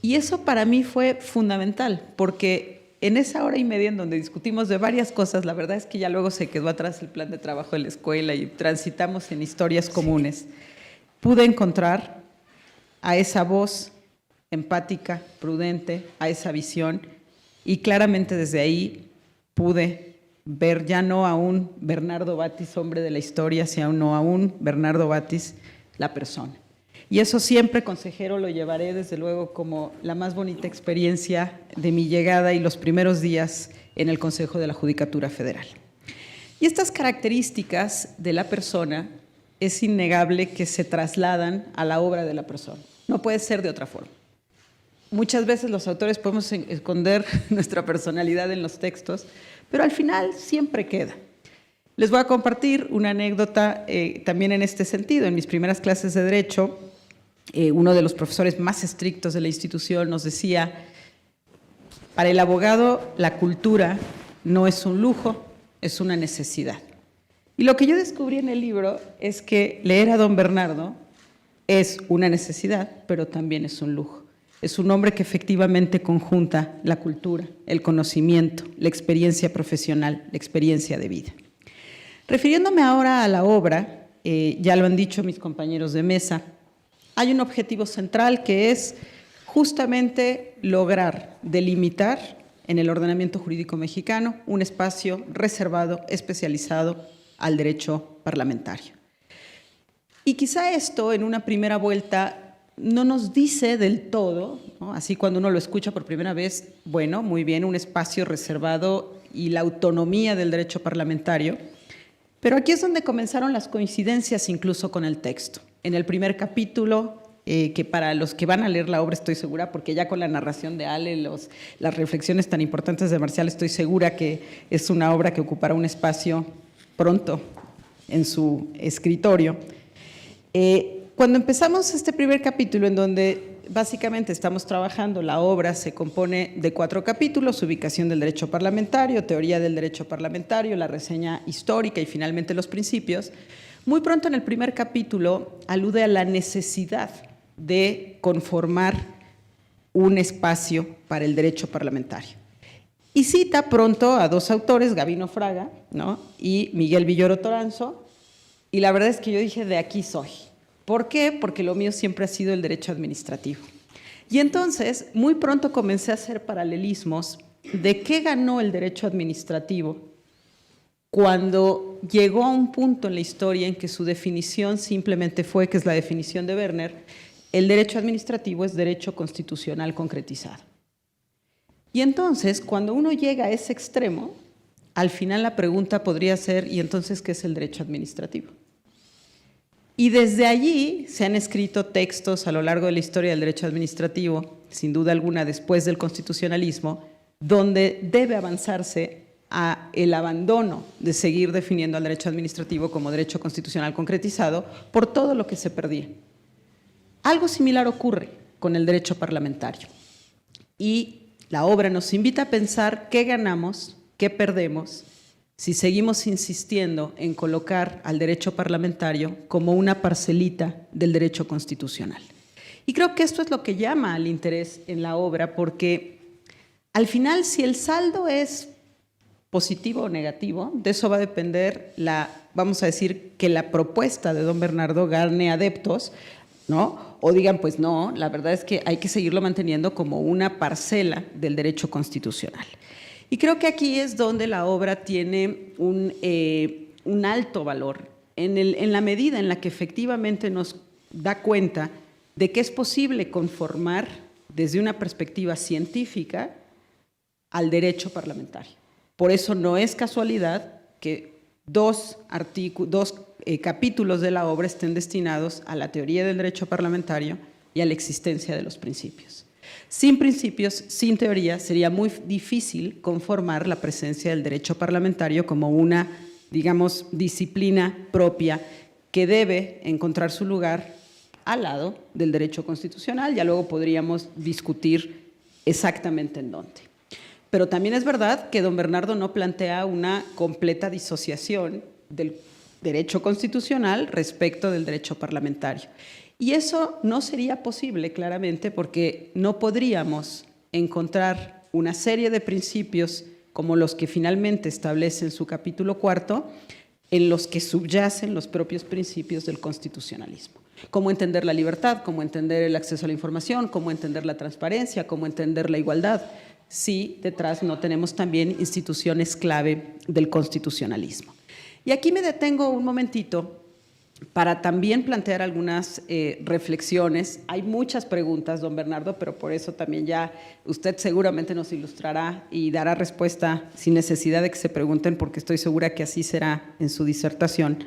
Y eso para mí fue fundamental, porque en esa hora y media en donde discutimos de varias cosas, la verdad es que ya luego se quedó atrás el plan de trabajo de la escuela y transitamos en historias comunes, pude encontrar a esa voz empática, prudente, a esa visión, y claramente desde ahí pude ver ya no a un Bernardo Batis, hombre de la historia, sino a un Bernardo Batis, la persona. Y eso siempre, consejero, lo llevaré desde luego como la más bonita experiencia de mi llegada y los primeros días en el Consejo de la Judicatura Federal. Y estas características de la persona es innegable que se trasladan a la obra de la persona. No puede ser de otra forma. Muchas veces los autores podemos esconder nuestra personalidad en los textos, pero al final siempre queda. Les voy a compartir una anécdota también en este sentido. En mis primeras clases de Derecho, uno de los profesores más estrictos de la institución nos decía: para el abogado la cultura no es un lujo, es una necesidad. Y lo que yo descubrí en el libro es que leer a don Bernardo es una necesidad, pero también es un lujo. Es un hombre que efectivamente conjunta la cultura, el conocimiento, la experiencia profesional, la experiencia de vida. Refiriéndome ahora a la obra, ya lo han dicho mis compañeros de mesa, hay un objetivo central que es justamente lograr delimitar en el ordenamiento jurídico mexicano un espacio reservado, especializado al derecho parlamentario. Y quizá esto en una primera vuelta no nos dice del todo, ¿no? Así cuando uno lo escucha por primera vez, bueno, muy bien, un espacio reservado y la autonomía del derecho parlamentario, pero aquí es donde comenzaron las coincidencias incluso con el texto. En el primer capítulo, que para los que van a leer la obra estoy segura, porque ya con la narración de Ale, las reflexiones tan importantes de Marcial, estoy segura que es una obra que ocupará un espacio pronto en su escritorio. Cuando empezamos este primer capítulo, en donde básicamente estamos trabajando, la obra se compone de 4 capítulos: ubicación del derecho parlamentario, teoría del derecho parlamentario, la reseña histórica y finalmente los principios. Muy pronto en el primer capítulo alude a la necesidad de conformar un espacio para el derecho parlamentario. Y cita pronto a 2 autores, Gabino Fraga, ¿no?, y Miguel Villoro Toranzo, y la verdad es que yo dije, de aquí soy. ¿Por qué? Porque lo mío siempre ha sido el derecho administrativo. Y entonces, muy pronto comencé a hacer paralelismos de qué ganó el derecho administrativo cuando llegó a un punto en la historia en que su definición simplemente fue, que es la definición de Werner: el derecho administrativo es derecho constitucional concretizado. Y entonces, cuando uno llega a ese extremo, al final la pregunta podría ser: ¿y entonces qué es el derecho administrativo? Y desde allí se han escrito textos a lo largo de la historia del derecho administrativo, sin duda alguna después del constitucionalismo, donde debe avanzarse a el abandono de seguir definiendo al derecho administrativo como derecho constitucional concretizado por todo lo que se perdía. Algo similar ocurre con el derecho parlamentario. Y la obra nos invita a pensar qué ganamos, qué perdemos, si seguimos insistiendo en colocar al derecho parlamentario como una parcelita del derecho constitucional. Y creo que esto es lo que llama al interés en la obra, porque al final, si el saldo es positivo o negativo, de eso va a depender vamos a decir, que la propuesta de don Bernardo gane adeptos, ¿no? O digan, pues no, la verdad es que hay que seguirlo manteniendo como una parcela del derecho constitucional. Y creo que aquí es donde la obra tiene un alto valor, en la medida en la que efectivamente nos da cuenta de que es posible conformar desde una perspectiva científica al derecho parlamentario. Por eso no es casualidad que dos capítulos de la obra estén destinados a la teoría del derecho parlamentario y a la existencia de los principios. Sin principios, sin teoría, sería muy difícil conformar la presencia del derecho parlamentario como una, digamos, disciplina propia que debe encontrar su lugar al lado del derecho constitucional. Ya luego podríamos discutir exactamente en dónde. Pero también es verdad que don Bernardo no plantea una completa disociación del derecho constitucional respecto del derecho parlamentario. Y eso no sería posible, claramente, porque no podríamos encontrar una serie de principios como los que finalmente establece en su capítulo 4, en los que subyacen los propios principios del constitucionalismo. Cómo entender la libertad, cómo entender el acceso a la información, cómo entender la transparencia, cómo entender la igualdad, si detrás no tenemos también instituciones clave del constitucionalismo. Y aquí me detengo un momentito para también plantear algunas reflexiones. Hay muchas preguntas, don Bernardo, pero por eso también ya usted seguramente nos ilustrará y dará respuesta sin necesidad de que se pregunten, porque estoy segura que así será en su disertación.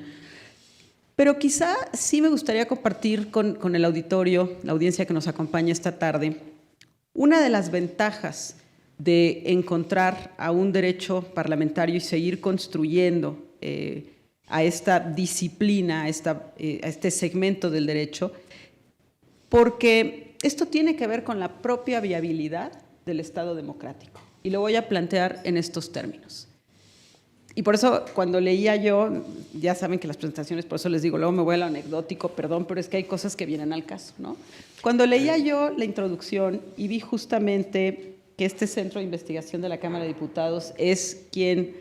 Pero quizá sí me gustaría compartir con el auditorio, la audiencia que nos acompaña esta tarde, una de las ventajas de encontrar a un derecho parlamentario y seguir construyendo a esta disciplina, a este segmento del derecho, porque esto tiene que ver con la propia viabilidad del Estado democrático. Y lo voy a plantear en estos términos. Y por eso, cuando leía yo, ya saben que las presentaciones, por eso les digo, luego me voy a lo anecdótico, perdón, pero es que hay cosas que vienen al caso, ¿no? Cuando leía yo la introducción y vi justamente que este Centro de Investigación de la Cámara de Diputados es quien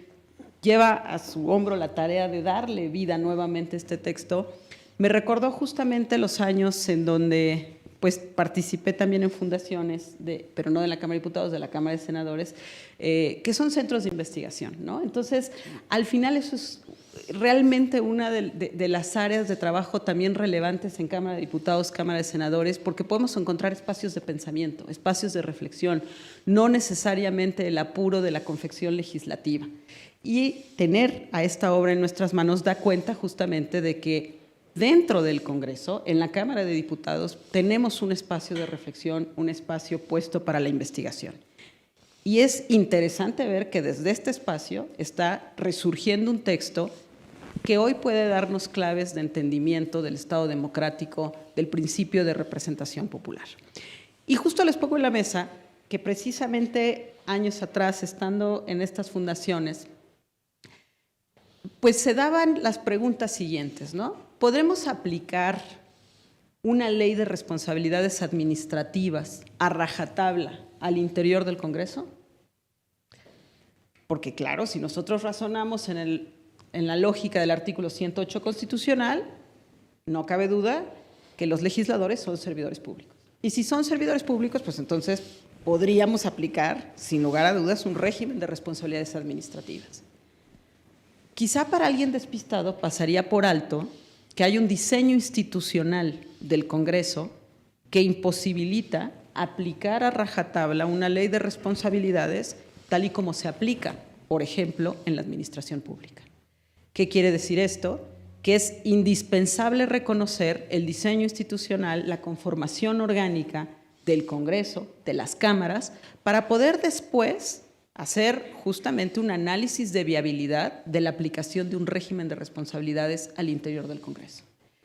lleva a su hombro la tarea de darle vida nuevamente a este texto, me recordó justamente los años en donde pues, participé también en fundaciones, pero no de la Cámara de Diputados, de la Cámara de Senadores, que son centros de investigación, ¿no? Entonces, al final eso es realmente una de las áreas de trabajo también relevantes en Cámara de Diputados, Cámara de Senadores, porque podemos encontrar espacios de pensamiento, espacios de reflexión, no necesariamente el apuro de la confección legislativa. Y tener a esta obra en nuestras manos da cuenta justamente de que dentro del Congreso, en la Cámara de Diputados, tenemos un espacio de reflexión, un espacio puesto para la investigación. Y es interesante ver que desde este espacio está resurgiendo un texto que hoy puede darnos claves de entendimiento del Estado democrático, del principio de representación popular. Y justo les pongo en la mesa que precisamente años atrás, estando en estas fundaciones, pues se daban las preguntas siguientes, ¿no? ¿Podremos aplicar una ley de responsabilidades administrativas a rajatabla al interior del Congreso? Porque claro, si nosotros razonamos en la lógica del artículo 108 constitucional, no cabe duda que los legisladores son servidores públicos. Y si son servidores públicos, pues entonces podríamos aplicar, sin lugar a dudas, un régimen de responsabilidades administrativas. Quizá para alguien despistado pasaría por alto que hay un diseño institucional del Congreso que imposibilita aplicar a rajatabla una ley de responsabilidades tal y como se aplica, por ejemplo, en la administración pública. ¿Qué quiere decir esto? Que es indispensable reconocer el diseño institucional, la conformación orgánica del Congreso, de las cámaras, para poder después hacer justamente un análisis de viabilidad de la aplicación de un régimen de responsabilidades al interior del Congreso.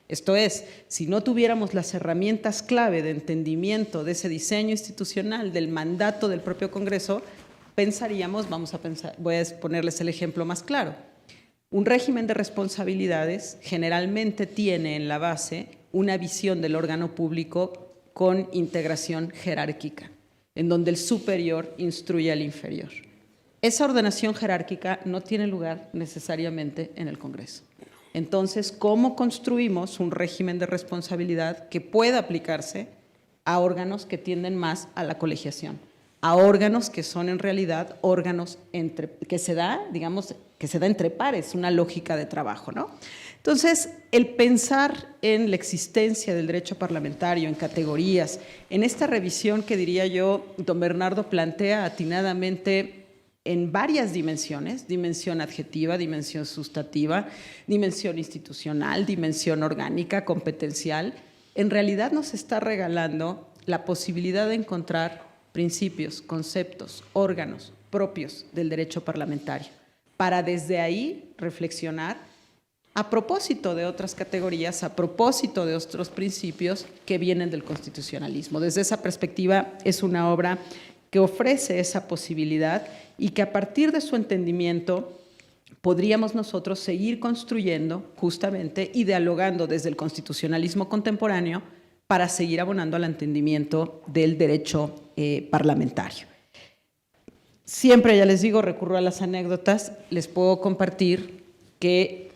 Esto es, si no tuviéramos las herramientas clave de entendimiento de ese diseño institucional, del mandato del propio Congreso, pensaríamos, voy a ponerles el ejemplo más claro. Un régimen de responsabilidades generalmente tiene en la base una visión del órgano público con integración jerárquica, en donde el superior instruye al inferior. Esa ordenación jerárquica no tiene lugar necesariamente en el Congreso. Entonces, ¿cómo construimos un régimen de responsabilidad que pueda aplicarse a órganos que tienden más a la colegiación? A órganos que son en realidad órganos que se da entre pares, una lógica de trabajo, ¿no? Entonces, el pensar en la existencia del derecho parlamentario, en categorías, en esta revisión que diría yo, don Bernardo plantea atinadamente en varias dimensiones, dimensión adjetiva, dimensión sustantiva, dimensión institucional, dimensión orgánica, competencial, en realidad nos está regalando la posibilidad de encontrar principios, conceptos, órganos propios del derecho parlamentario, para desde ahí reflexionar a propósito de otras categorías, a propósito de otros principios que vienen del constitucionalismo. Desde esa perspectiva es una obra que ofrece esa posibilidad y que a partir de su entendimiento podríamos nosotros seguir construyendo justamente y dialogando desde el constitucionalismo contemporáneo para seguir abonando al entendimiento del derecho parlamentario. Siempre, ya les digo, recurro a las anécdotas, les puedo compartir que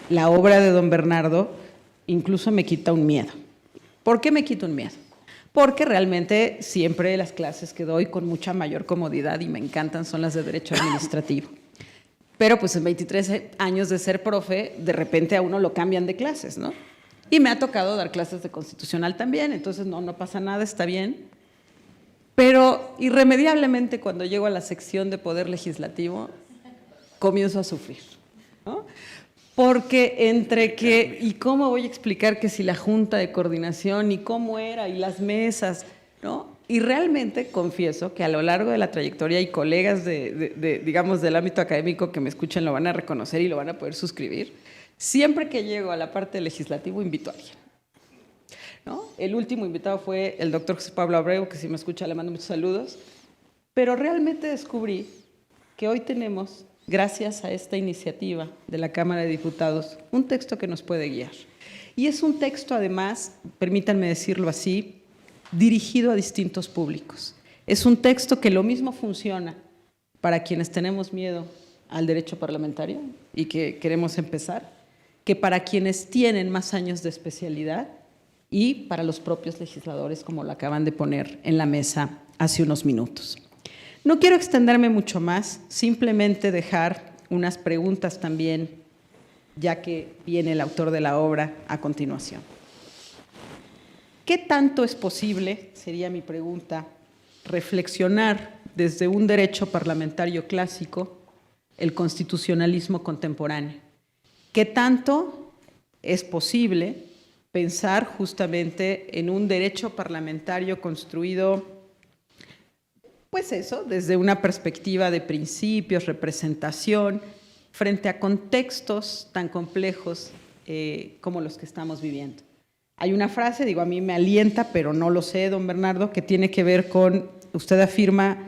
la obra de don Bernardo incluso me quita un miedo. ¿Por qué me quita un miedo? Porque realmente siempre las clases que doy con mucha mayor comodidad y me encantan son las de Derecho Administrativo. pero pues en 23 años de ser profe, de repente a uno lo cambian de clases, ¿no? Y me ha tocado dar clases de constitucional también, entonces no pasa nada, está bien. Pero irremediablemente cuando llego a la sección de Poder Legislativo, comienzo a sufrir, ¿no? Porque entre que, ¿y cómo voy a explicar que si la junta de coordinación, y cómo era, y las mesas, ¿no? Y realmente confieso que a lo largo de la trayectoria, y colegas digamos, del ámbito académico que me escuchan lo van a reconocer y lo van a poder suscribir, siempre que llego a la parte del legislativo invito a alguien, ¿no? El último invitado fue el doctor José Pablo Abreu, que si me escucha le mando muchos saludos, pero realmente descubrí que hoy tenemos, gracias a esta iniciativa de la Cámara de Diputados, un texto que nos puede guiar. Y es un texto, además, permítanme decirlo así, dirigido a distintos públicos. Es un texto que lo mismo funciona para quienes tenemos miedo al derecho parlamentario y que queremos empezar, que para quienes tienen más años de especialidad y para los propios legisladores, como lo acaban de poner en la mesa hace unos minutos. No quiero extenderme mucho más, simplemente dejar unas preguntas también, ya que viene el autor de la obra a continuación. ¿Qué tanto es posible, sería mi pregunta, reflexionar desde un derecho parlamentario clásico el constitucionalismo contemporáneo? ¿Qué tanto es posible pensar justamente en un derecho parlamentario construido, pues eso, desde una perspectiva de principios, representación, frente a contextos tan complejos como los que estamos viviendo? Hay una frase, digo, a mí me alienta, pero no lo sé, don Bernardo, que tiene que ver con, usted afirma,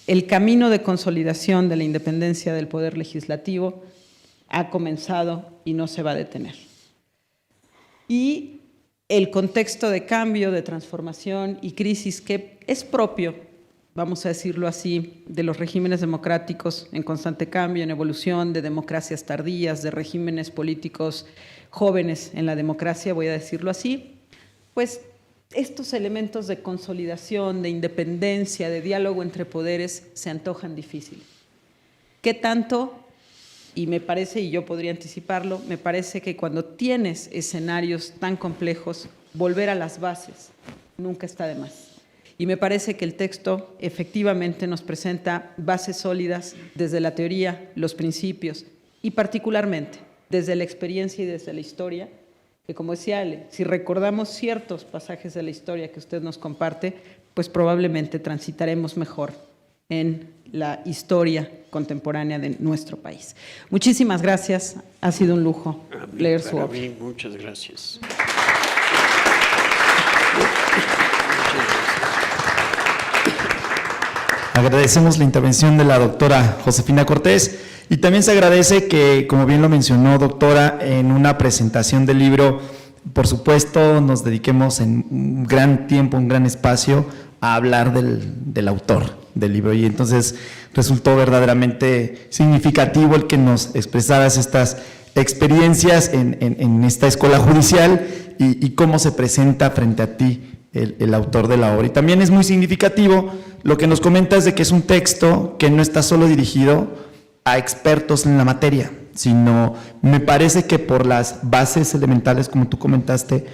el camino de consolidación de la independencia del Poder Legislativo ha comenzado y no se va a detener. Y el contexto de cambio, de transformación y crisis que es propio, vamos a decirlo así, de los regímenes democráticos en constante cambio, en evolución, de democracias tardías, de regímenes políticos jóvenes en la democracia, voy a decirlo así, pues estos elementos de consolidación, de independencia, de diálogo entre poderes se antojan difíciles. ¿Qué tanto? Y me parece, y yo podría anticiparlo, me parece que cuando tienes escenarios tan complejos, volver a las bases nunca está de más. Y me parece que el texto efectivamente nos presenta bases sólidas desde la teoría, los principios y particularmente desde la experiencia y desde la historia, que como decía Ale, si recordamos ciertos pasajes de la historia que usted nos comparte, pues probablemente transitaremos mejor en la historia contemporánea de nuestro país. Muchísimas gracias, ha sido un lujo leer su obra. Muchas gracias. Agradecemos la intervención de la doctora Josefina Cortés y también se agradece que, como bien lo mencionó, doctora, en una presentación del libro, por supuesto, nos dediquemos en un gran tiempo, un gran espacio a hablar del autor del libro. Y entonces resultó verdaderamente significativo el que nos expresaras estas experiencias en esta escuela judicial y cómo se presenta frente a ti el autor de la obra. Y también es muy significativo lo que nos comentas de que es un texto que no está solo dirigido a expertos en la materia, sino me parece que por las bases elementales, como tú comentaste,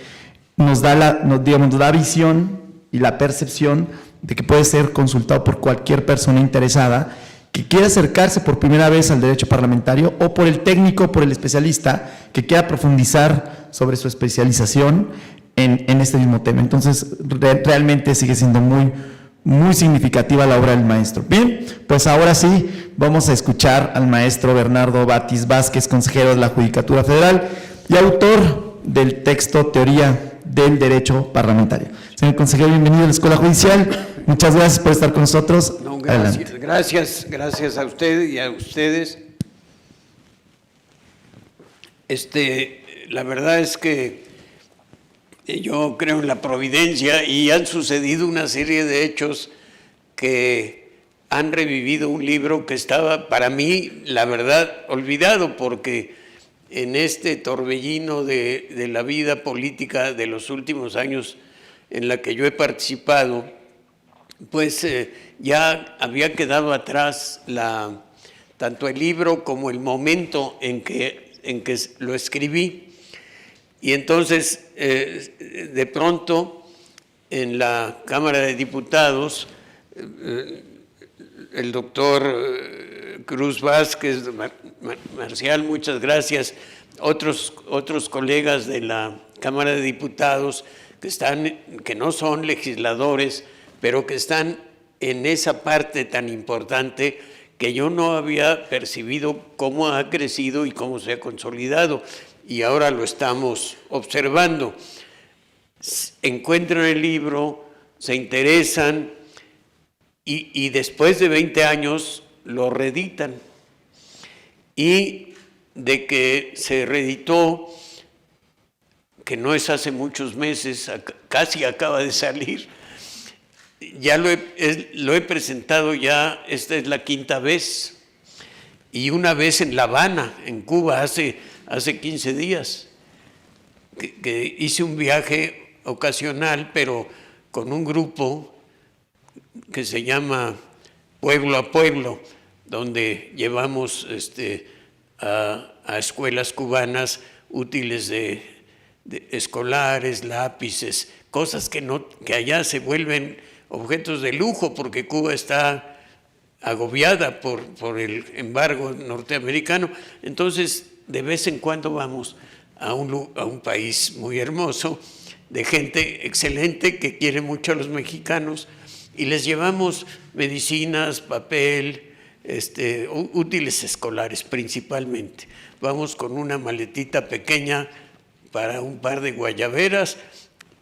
nos da visión y la percepción de que puede ser consultado por cualquier persona interesada que quiera acercarse por primera vez al derecho parlamentario o por el técnico, por el especialista que quiera profundizar sobre su especialización en este mismo tema. Entonces, realmente sigue siendo muy significativa la obra del maestro. Bien, pues ahora sí, vamos a escuchar al maestro Bernardo Batis Vázquez, consejero de la Judicatura Federal y autor del texto Teoría del Derecho Parlamentario. Señor consejero, bienvenido a la Escuela Judicial. Muchas gracias por estar con nosotros. No, Adelante. gracias a usted y a ustedes. La verdad es que yo creo en la providencia y han sucedido una serie de hechos que han revivido un libro que estaba, para mí, la verdad, olvidado, porque en este torbellino de la vida política de los últimos años en la que yo he participado, pues ya había quedado atrás tanto el libro como el momento en que lo escribí. Y entonces, de pronto, en la Cámara de Diputados, el doctor Cruz Vázquez, Marcial, muchas gracias, otros colegas de la Cámara de Diputados que no son legisladores, pero que están en esa parte tan importante que yo no había percibido cómo ha crecido y cómo se ha consolidado, y ahora lo estamos observando. Encuentran el libro, se interesan y después de 20 años lo reeditan. Y de que se reeditó, que no es hace muchos meses, casi acaba de salir, ya lo he presentado ya, esta es la 5ª vez, y una vez en La Habana, en Cuba, hace 15 días, que hice un viaje ocasional, pero con un grupo que se llama Pueblo a Pueblo, donde llevamos a escuelas cubanas útiles de escolares, lápices, cosas que allá se vuelven objetos de lujo porque Cuba está agobiada por el embargo norteamericano. Entonces, de vez en cuando vamos a un país muy hermoso, de gente excelente que quiere mucho a los mexicanos, y les llevamos medicinas, papel, útiles escolares principalmente. Vamos con una maletita pequeña para un par de guayaberas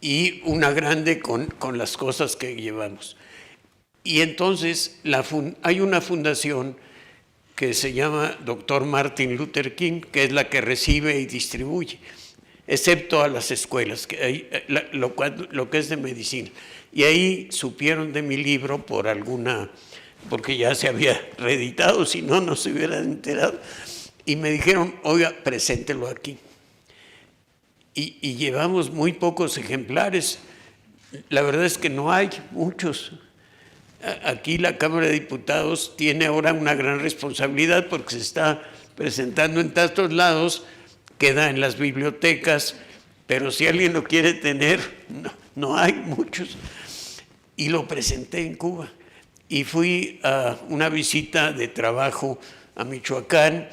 y una grande con las cosas que llevamos. Y entonces hay una fundación que se llama Dr. Martin Luther King, que es la que recibe y distribuye, excepto a las escuelas, lo que es de medicina. Y ahí supieron de mi libro porque ya se había reeditado, si no, no se hubieran enterado, y me dijeron, oiga, preséntelo aquí. Y llevamos muy pocos ejemplares. La verdad es que no hay muchos. Aquí la Cámara de Diputados tiene ahora una gran responsabilidad porque se está presentando en tantos lados, queda en las bibliotecas, pero si alguien lo quiere tener, no hay muchos. Y lo presenté en Cuba. Y fui a una visita de trabajo a Michoacán,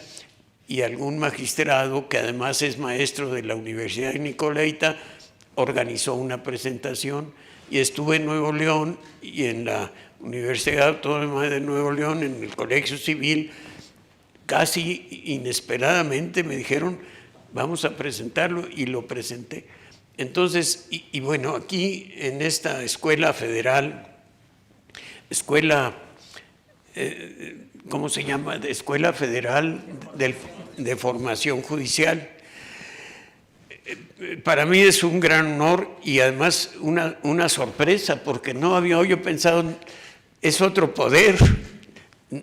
y algún magistrado, que además es maestro de la Universidad de Nicolaita, organizó una presentación, y estuve en Nuevo León y en la Universidad Autónoma de Nuevo León, en el Colegio Civil. Casi inesperadamente me dijeron, vamos a presentarlo, y lo presenté. Entonces, y bueno, aquí en esta escuela federal, ¿cómo se llama? Escuela Federal de Formación Judicial. Para mí es un gran honor y además una sorpresa, porque no había yo pensado, es otro poder,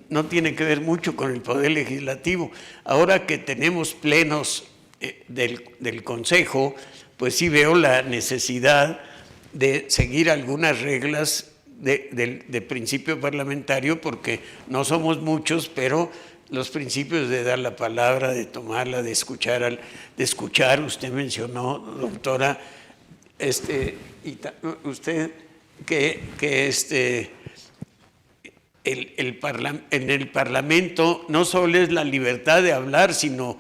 no tiene que ver mucho con el poder legislativo. Ahora que tenemos plenos del Consejo, pues sí veo la necesidad de seguir algunas reglas de principio parlamentario, porque no somos muchos, pero los principios de dar la palabra, de tomarla, de escuchar, usted mencionó, doctora, usted que en el Parlamento no solo es la libertad de hablar, sino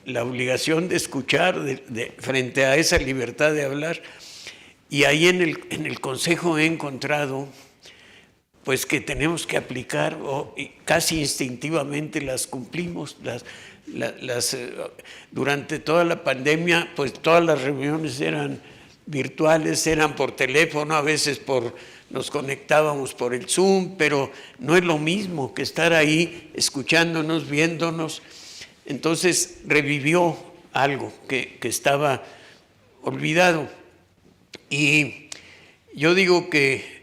la obligación de escuchar frente a esa libertad de hablar. Y ahí en el Consejo he encontrado pues que tenemos que aplicar, casi instintivamente las cumplimos. Durante toda la pandemia, pues todas las reuniones eran virtuales, eran por teléfono, a veces nos conectábamos por el Zoom, pero no es lo mismo que estar ahí escuchándonos, viéndonos. Entonces revivió algo que estaba olvidado. Y yo digo que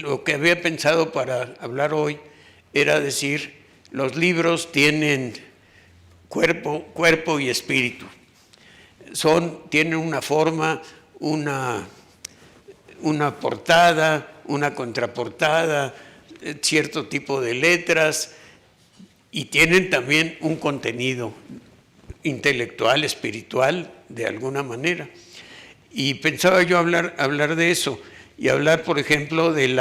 lo que había pensado para hablar hoy era decir, los libros tienen cuerpo y espíritu. Tienen una forma, una portada, una contraportada, cierto tipo de letras, y tienen también un contenido intelectual, espiritual, de alguna manera. Y pensaba yo hablar de eso y hablar, por ejemplo, del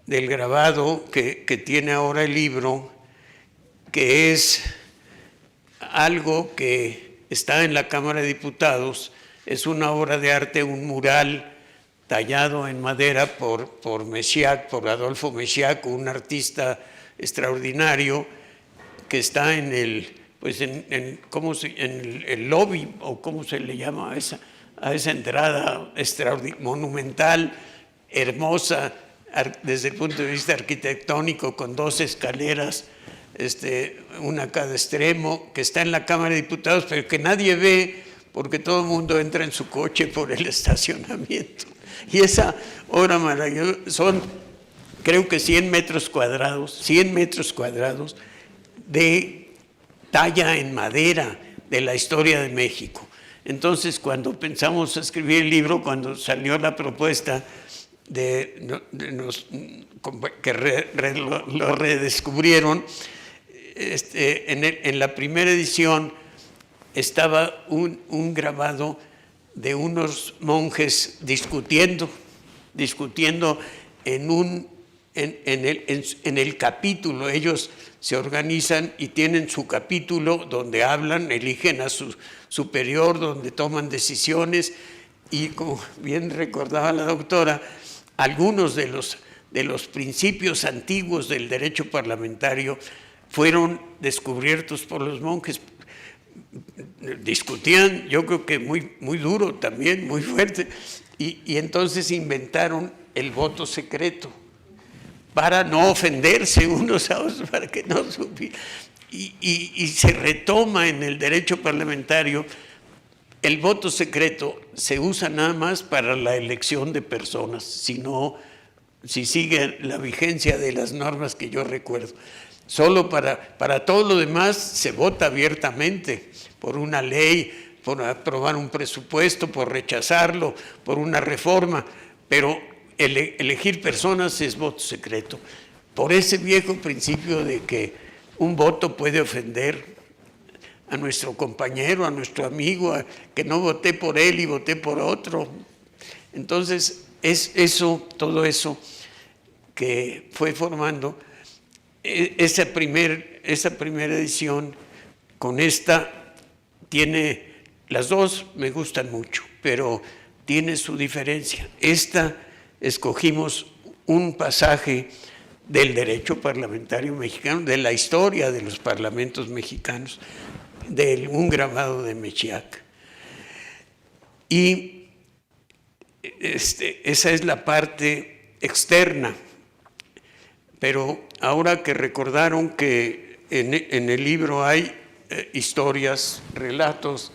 grabado que tiene ahora el libro, que es algo que está en la Cámara de Diputados. Es una obra de arte, un mural tallado en madera por Mesíac, por Adolfo Mesíac, un artista extraordinario, que está en el lobby, o cómo se le llama a esa entrada monumental, hermosa desde el punto de vista arquitectónico, con 2 escaleras, una a cada extremo, que está en la Cámara de Diputados, pero que nadie ve porque todo el mundo entra en su coche por el estacionamiento. Y esa obra maravillosa son, creo que 100 metros cuadrados de talla en madera de la historia de México. Entonces, cuando pensamos escribir el libro, cuando salió la propuesta que lo redescubrieron, en la primera edición estaba un grabado de unos monjes discutiendo en el capítulo. Ellos se organizan y tienen su capítulo donde hablan, eligen a su superior, donde toman decisiones, y como bien recordaba la doctora, algunos de los principios antiguos del derecho parlamentario fueron descubiertos por los monjes. Discutían, yo creo que muy duro también, muy fuerte, y entonces inventaron el voto secreto para no ofenderse unos a otros, para que no supieran. Y se retoma en el derecho parlamentario. El voto secreto se usa nada más para la elección de personas, si sigue la vigencia de las normas que yo recuerdo. Solo para todo lo demás se vota abiertamente, por una ley, por aprobar un presupuesto, por rechazarlo, por una reforma, pero elegir personas es voto secreto. Por ese viejo principio de que un voto puede ofender a nuestro compañero, a nuestro amigo, que no voté por él y voté por otro. Entonces, es todo eso que fue formando esa primera edición. Con esta las dos me gustan mucho, pero tiene su diferencia. Esta escogimos un pasaje del derecho parlamentario mexicano, de la historia de los parlamentos mexicanos, de un grabado de Mesíac. Y esa es la parte externa. Pero ahora que recordaron que en el libro hay historias, relatos,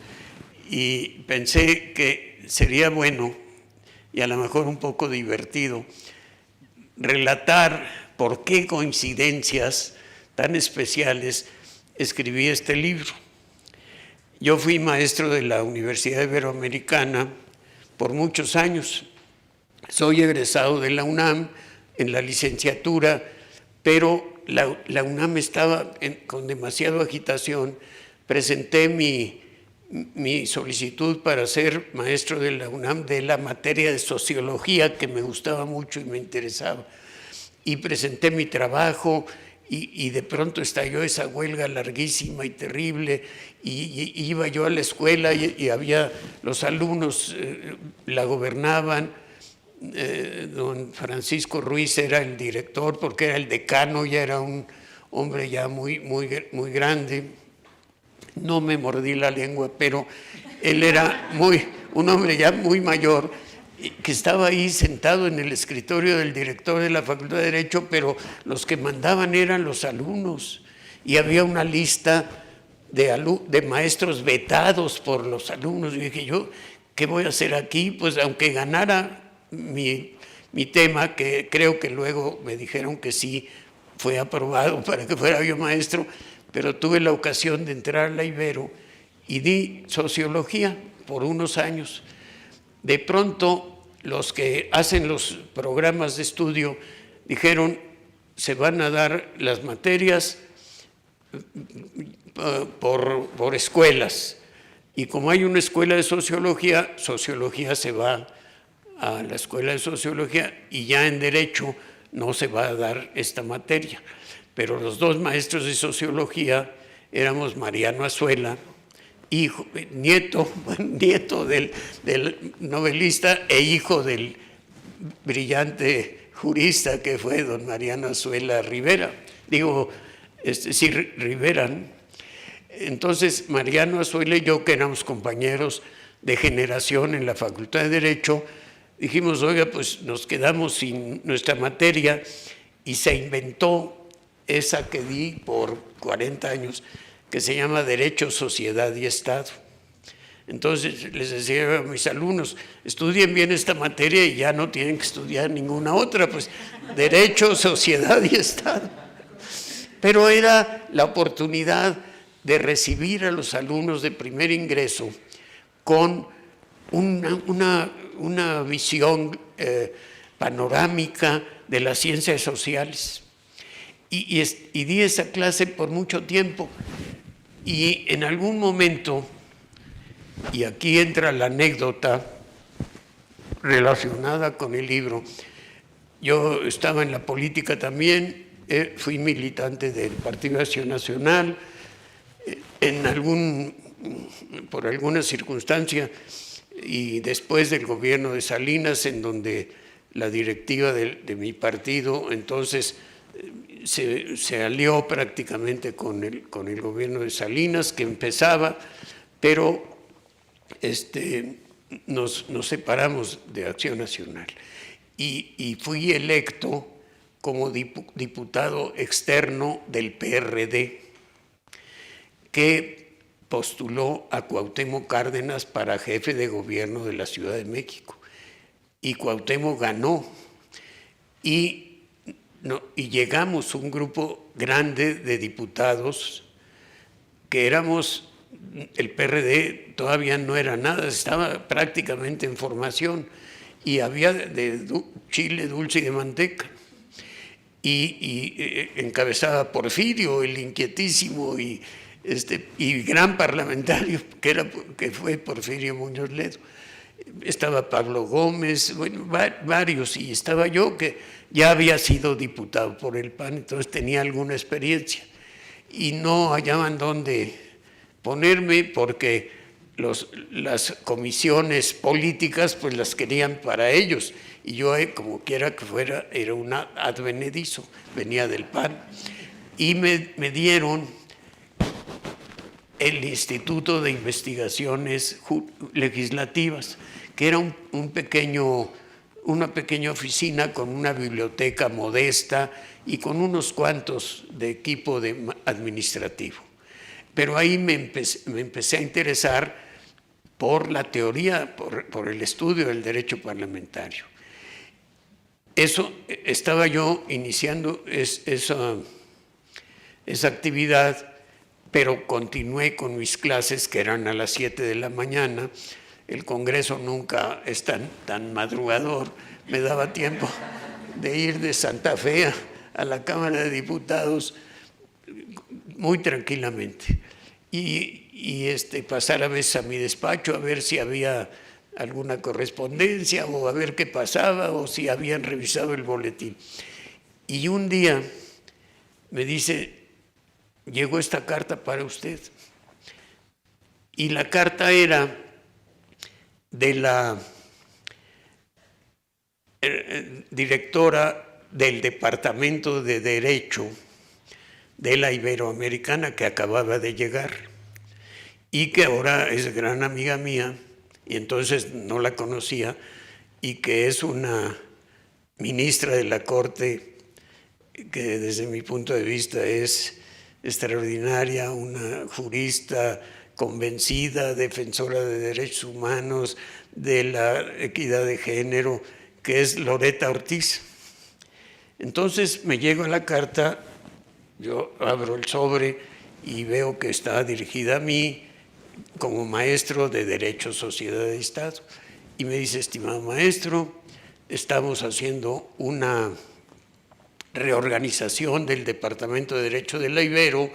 y pensé que sería bueno y a lo mejor un poco divertido relatar por qué coincidencias tan especiales escribí este libro. Yo fui maestro de la Universidad Iberoamericana por muchos años. Soy egresado de la UNAM en la licenciatura, pero la UNAM estaba con demasiada agitación. Presenté mi solicitud para ser maestro de la UNAM de la materia de sociología, que me gustaba mucho y me interesaba. Y presenté mi trabajo y de pronto estalló esa huelga larguísima y terrible, y iba yo a la escuela y había los alumnos, la gobernaban. Don Francisco Ruiz era el director, porque era el decano, ya era un hombre ya muy grande. No me mordí la lengua, pero él era un hombre ya muy mayor, que estaba ahí sentado en el escritorio del director de la Facultad de Derecho, pero los que mandaban eran los alumnos, y había una lista de maestros vetados por los alumnos. Y dije yo, ¿qué voy a hacer aquí? Pues aunque ganara mi tema, que creo que luego me dijeron que sí fue aprobado para que fuera yo maestro, pero tuve la ocasión de entrar a la Ibero y di sociología por unos años. De pronto, los que hacen los programas de estudio dijeron: se van a dar las materias por escuelas. Y como hay una escuela de sociología, sociología se va a la escuela de sociología y ya en derecho no se va a dar esta materia. Pero los dos maestros de sociología éramos Mariano Azuela, nieto del novelista e hijo del brillante jurista que fue don Mariano Azuela Rivera. Rivera. Entonces, Mariano Azuela y yo, que éramos compañeros de generación en la Facultad de Derecho, dijimos, oiga, pues nos quedamos sin nuestra materia, y se inventó esa que di por 40 años, que se llama Derecho, Sociedad y Estado. Entonces les decía a mis alumnos, estudien bien esta materia y ya no tienen que estudiar ninguna otra, pues Derecho, Sociedad y Estado. Pero era la oportunidad de recibir a los alumnos de primer ingreso con una visión panorámica de las ciencias sociales. Y di esa clase por mucho tiempo, y en algún momento, y aquí entra la anécdota relacionada con el libro, yo estaba en la política también, fui militante del Partido Acción Nacional, por alguna circunstancia, y después del gobierno de Salinas, en donde la directiva de mi partido entonces se alió prácticamente con el gobierno de Salinas, que empezaba, pero nos separamos de Acción Nacional. Y fui electo como diputado externo del PRD, que postuló a Cuauhtémoc Cárdenas para jefe de gobierno de la Ciudad de México. Y Cuauhtémoc ganó. Y llegamos un grupo grande de diputados que éramos, el PRD todavía no era nada, estaba prácticamente en formación, y había de chile dulce y de manteca. Y encabezaba Porfirio, el inquietísimo y gran parlamentario que fue Porfirio Muñoz Ledo. Estaba Pablo Gómez, bueno, varios, y estaba yo, que ya había sido diputado por el PAN, entonces tenía alguna experiencia. Y no hallaban dónde ponerme, porque las comisiones políticas pues las querían para ellos, y yo, como quiera que fuera, era un advenedizo, venía del PAN, y me dieron el Instituto de Investigaciones Legislativas, que era una pequeña oficina con una biblioteca modesta y con unos cuantos de equipo administrativo. Pero ahí me empecé a interesar por la teoría, por el estudio del derecho parlamentario. Eso, estaba yo iniciando esa actividad, pero continué con mis clases, que eran a las 7 de la mañana. El Congreso nunca es tan madrugador, me daba tiempo de ir de Santa Fe a la Cámara de Diputados muy tranquilamente, y pasar a veces a mi despacho a ver si había alguna correspondencia, o a ver qué pasaba, o si habían revisado el boletín. Y un día me dice, llegó esta carta para usted. Y la carta era de la directora del Departamento de Derecho de la Iberoamericana, que acababa de llegar y que ahora es gran amiga mía, y entonces no la conocía, y que es una ministra de la Corte que desde mi punto de vista es extraordinaria, una jurista convencida, defensora de derechos humanos, de la equidad de género, que es Loretta Ortiz. Entonces me llega la carta, yo abro el sobre y veo que está dirigida a mí como maestro de Derecho, Sociedad y Estado. Y me dice, estimado maestro, estamos haciendo una reorganización del Departamento de Derecho de la Ibero,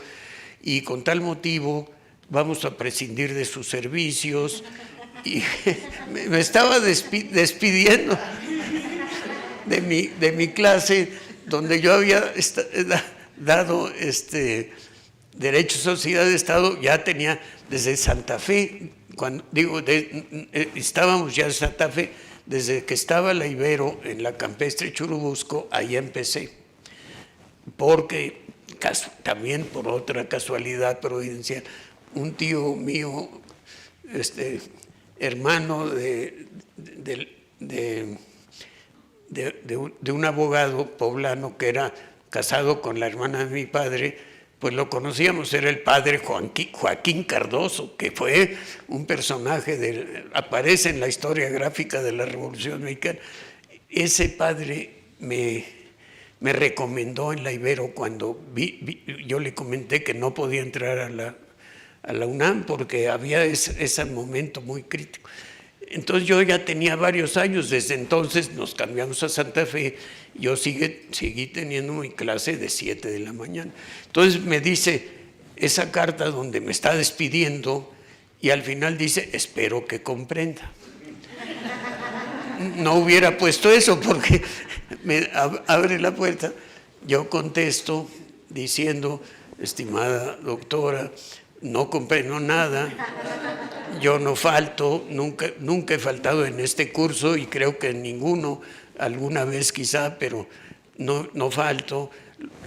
y con tal motivo vamos a prescindir de sus servicios. Y me estaba despidiendo de mi clase, donde yo había dado Derecho, Sociedad de Estado, ya tenía desde Santa Fe, estábamos ya en Santa Fe, desde que estaba la Ibero en la Campestre Churubusco, ahí empecé, porque también por otra casualidad providencial, un tío mío, hermano de un abogado poblano que era casado con la hermana de mi padre, pues lo conocíamos, era el padre Joaquín Cardoso, que fue un personaje, aparece en la historia gráfica de la Revolución Mexicana. Ese padre me recomendó en la Ibero cuando yo le comenté que no podía entrar a la UNAM porque había ese momento muy crítico. Entonces yo ya tenía varios años, desde entonces nos cambiamos a Santa Fe, yo seguí teniendo mi clase de 7 de la mañana. Entonces me dice esa carta donde me está despidiendo y al final dice, espero que comprenda. No hubiera puesto eso porque me abre la puerta. Yo contesto diciendo, estimada doctora, no comprendo nada, yo no falto, nunca he faltado en este curso y creo que en ninguno, alguna vez quizá, pero no falto.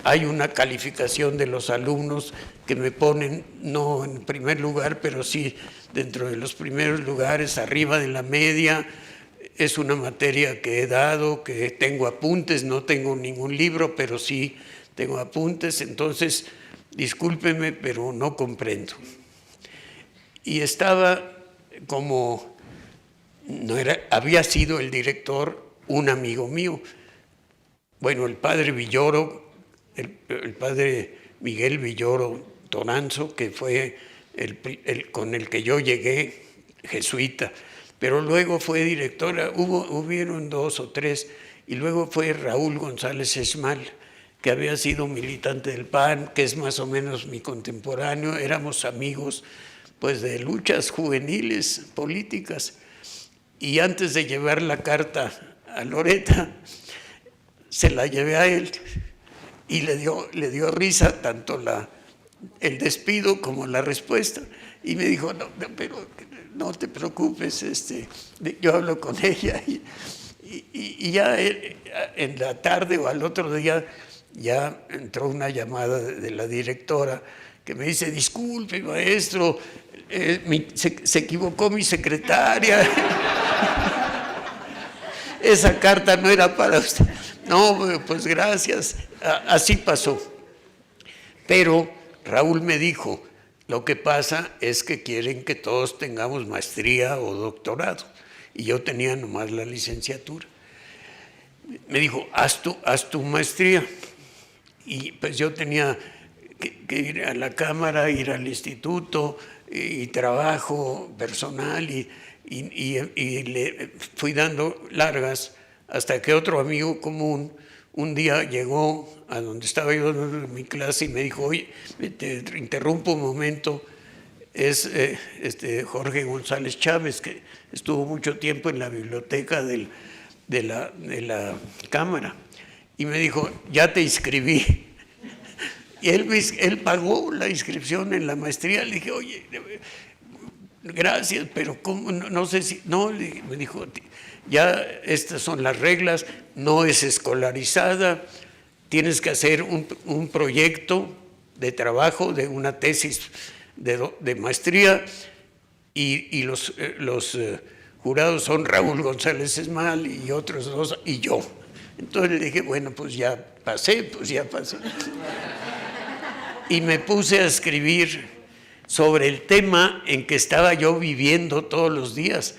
Hay una calificación de los alumnos que me ponen, no en primer lugar, pero sí dentro de los primeros lugares, arriba de la media. Es una materia que he dado, que tengo apuntes, no tengo ningún libro, pero sí tengo apuntes, entonces discúlpeme, pero no comprendo. Y estaba como, había sido el director un amigo mío, bueno, el padre Villoro, el padre Miguel Villoro Toranzo, que fue el con el que yo llegué, jesuita, pero luego fue directora, hubieron 2 o 3, y luego fue Raúl González Esmal, que había sido militante del PAN, que es más o menos mi contemporáneo, éramos amigos pues de luchas juveniles políticas. Y antes de llevar la carta a Loreta, se la llevé a él y le dio risa tanto el despido como la respuesta. Y me dijo, no, pero no te preocupes, yo hablo con ella. Y ya en la tarde o al otro día ya entró una llamada de la directora que me dice, disculpe maestro, se equivocó mi secretaria. Esa carta no era para usted. No, pues gracias. Así pasó. Pero Raúl me dijo, lo que pasa es que quieren que todos tengamos maestría o doctorado. Y yo tenía nomás la licenciatura. Me dijo, haz tu maestría. Y pues yo tenía que ir a la cámara, ir al instituto, y trabajo personal, y le fui dando largas hasta que otro amigo común un día llegó a donde estaba yo en mi clase y me dijo, oye, te interrumpo un momento, es Jorge González Chávez, que estuvo mucho tiempo en la biblioteca de la Cámara, y me dijo, ya te inscribí. Y él pagó la inscripción en la maestría. Le dije, oye, gracias, pero ¿cómo? No sé si... No, me dijo, ya estas son las reglas, no es escolarizada, tienes que hacer un proyecto de trabajo, de una tesis de maestría, y los jurados son Raúl González Esmal y otros 2, y yo. Entonces le dije, bueno, pues ya pasé. Y me puse a escribir sobre el tema en que estaba yo viviendo todos los días,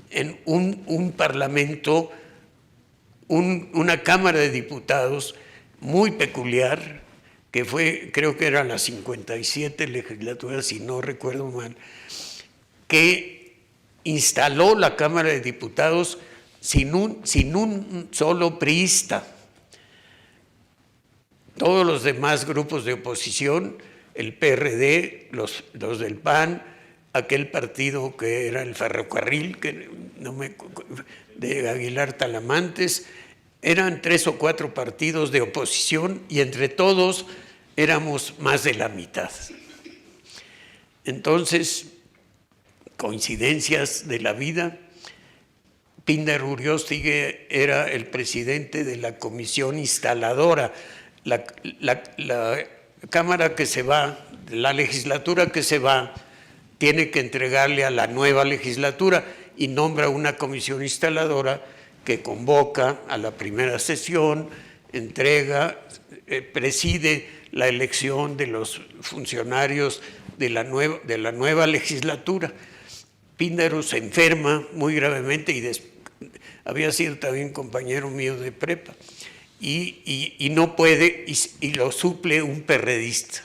en un parlamento, una Cámara de Diputados muy peculiar, que fue, creo que era la 57 legislatura, si no recuerdo mal, que instaló la Cámara de Diputados sin un solo priista. Todos los demás grupos de oposición el PRD, los del PAN, aquel partido que era el ferrocarril, de Aguilar Talamantes. Eran 3 o 4 partidos de oposición y entre todos éramos más de la mitad. Entonces, coincidencias de la vida, Píndaro Uriostegui era el presidente de la comisión instaladora, la Cámara que se va, la legislatura que se va, tiene que entregarle a la nueva legislatura y nombra una comisión instaladora que convoca a la primera sesión, entrega, preside la elección de los funcionarios de la nueva legislatura. Píndaro se enferma muy gravemente y había sido también compañero mío de prepa y no puede y lo suple un perredista,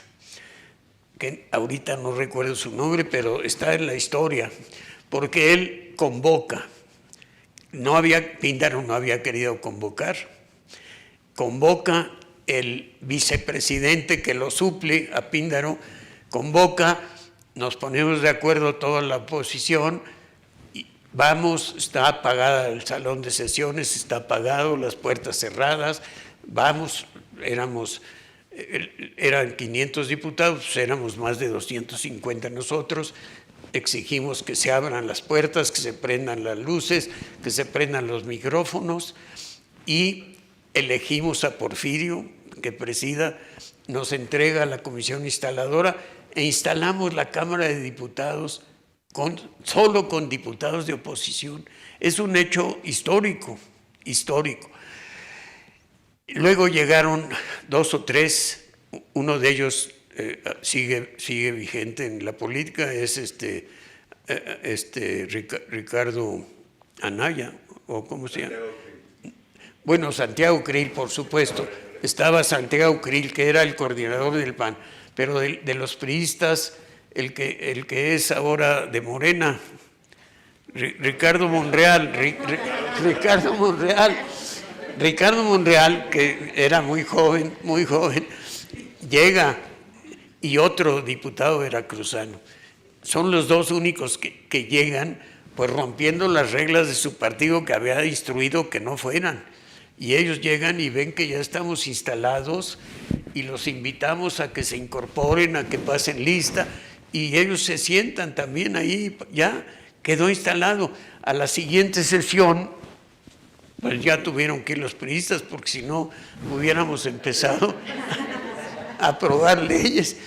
que ahorita no recuerdo su nombre, pero está en la historia, porque él convoca. Píndaro no había querido convocar. Convoca el vicepresidente que lo suple a Píndaro, convoca, nos ponemos de acuerdo toda la oposición, y vamos, está apagada el salón de sesiones, está apagado, las puertas cerradas, vamos, eran 500 diputados, pues éramos más de 250 nosotros, exigimos que se abran las puertas, que se prendan las luces, que se prendan los micrófonos y elegimos a Porfirio que presida, nos entrega a la comisión instaladora e instalamos la Cámara de Diputados solo con diputados de oposición. Es un hecho histórico. Luego llegaron 2 o 3, uno de ellos sigue vigente en la política, es Ricardo Anaya, o ¿cómo se llama? Bueno, Santiago Krill, por supuesto. Estaba Santiago Krill, que era el coordinador del PAN, pero de los priistas, el que es ahora de Morena, Ricardo Monreal, Ricardo Monreal, que era muy joven, llega, y otro diputado veracruzano. Son los 2 únicos que llegan, pues rompiendo las reglas de su partido que había instruido que no fueran. Y ellos llegan y ven que ya estamos instalados y los invitamos a que se incorporen, a que pasen lista, y ellos se sientan también ahí, ya quedó instalado. A la siguiente sesión, pues ya tuvieron que ir los priistas, porque si no hubiéramos empezado a aprobar leyes.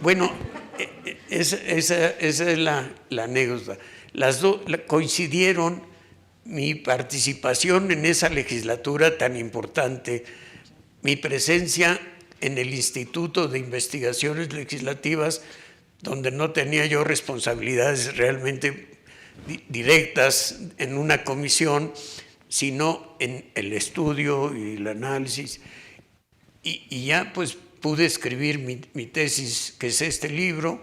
Bueno, esa es la anécdota. Las dos coincidieron. Mi participación en esa legislatura tan importante, mi presencia en el Instituto de Investigaciones Legislativas, donde no tenía yo responsabilidades realmente directas en una comisión, sino en el estudio y el análisis. Y ya pues pude escribir mi tesis, que es este libro,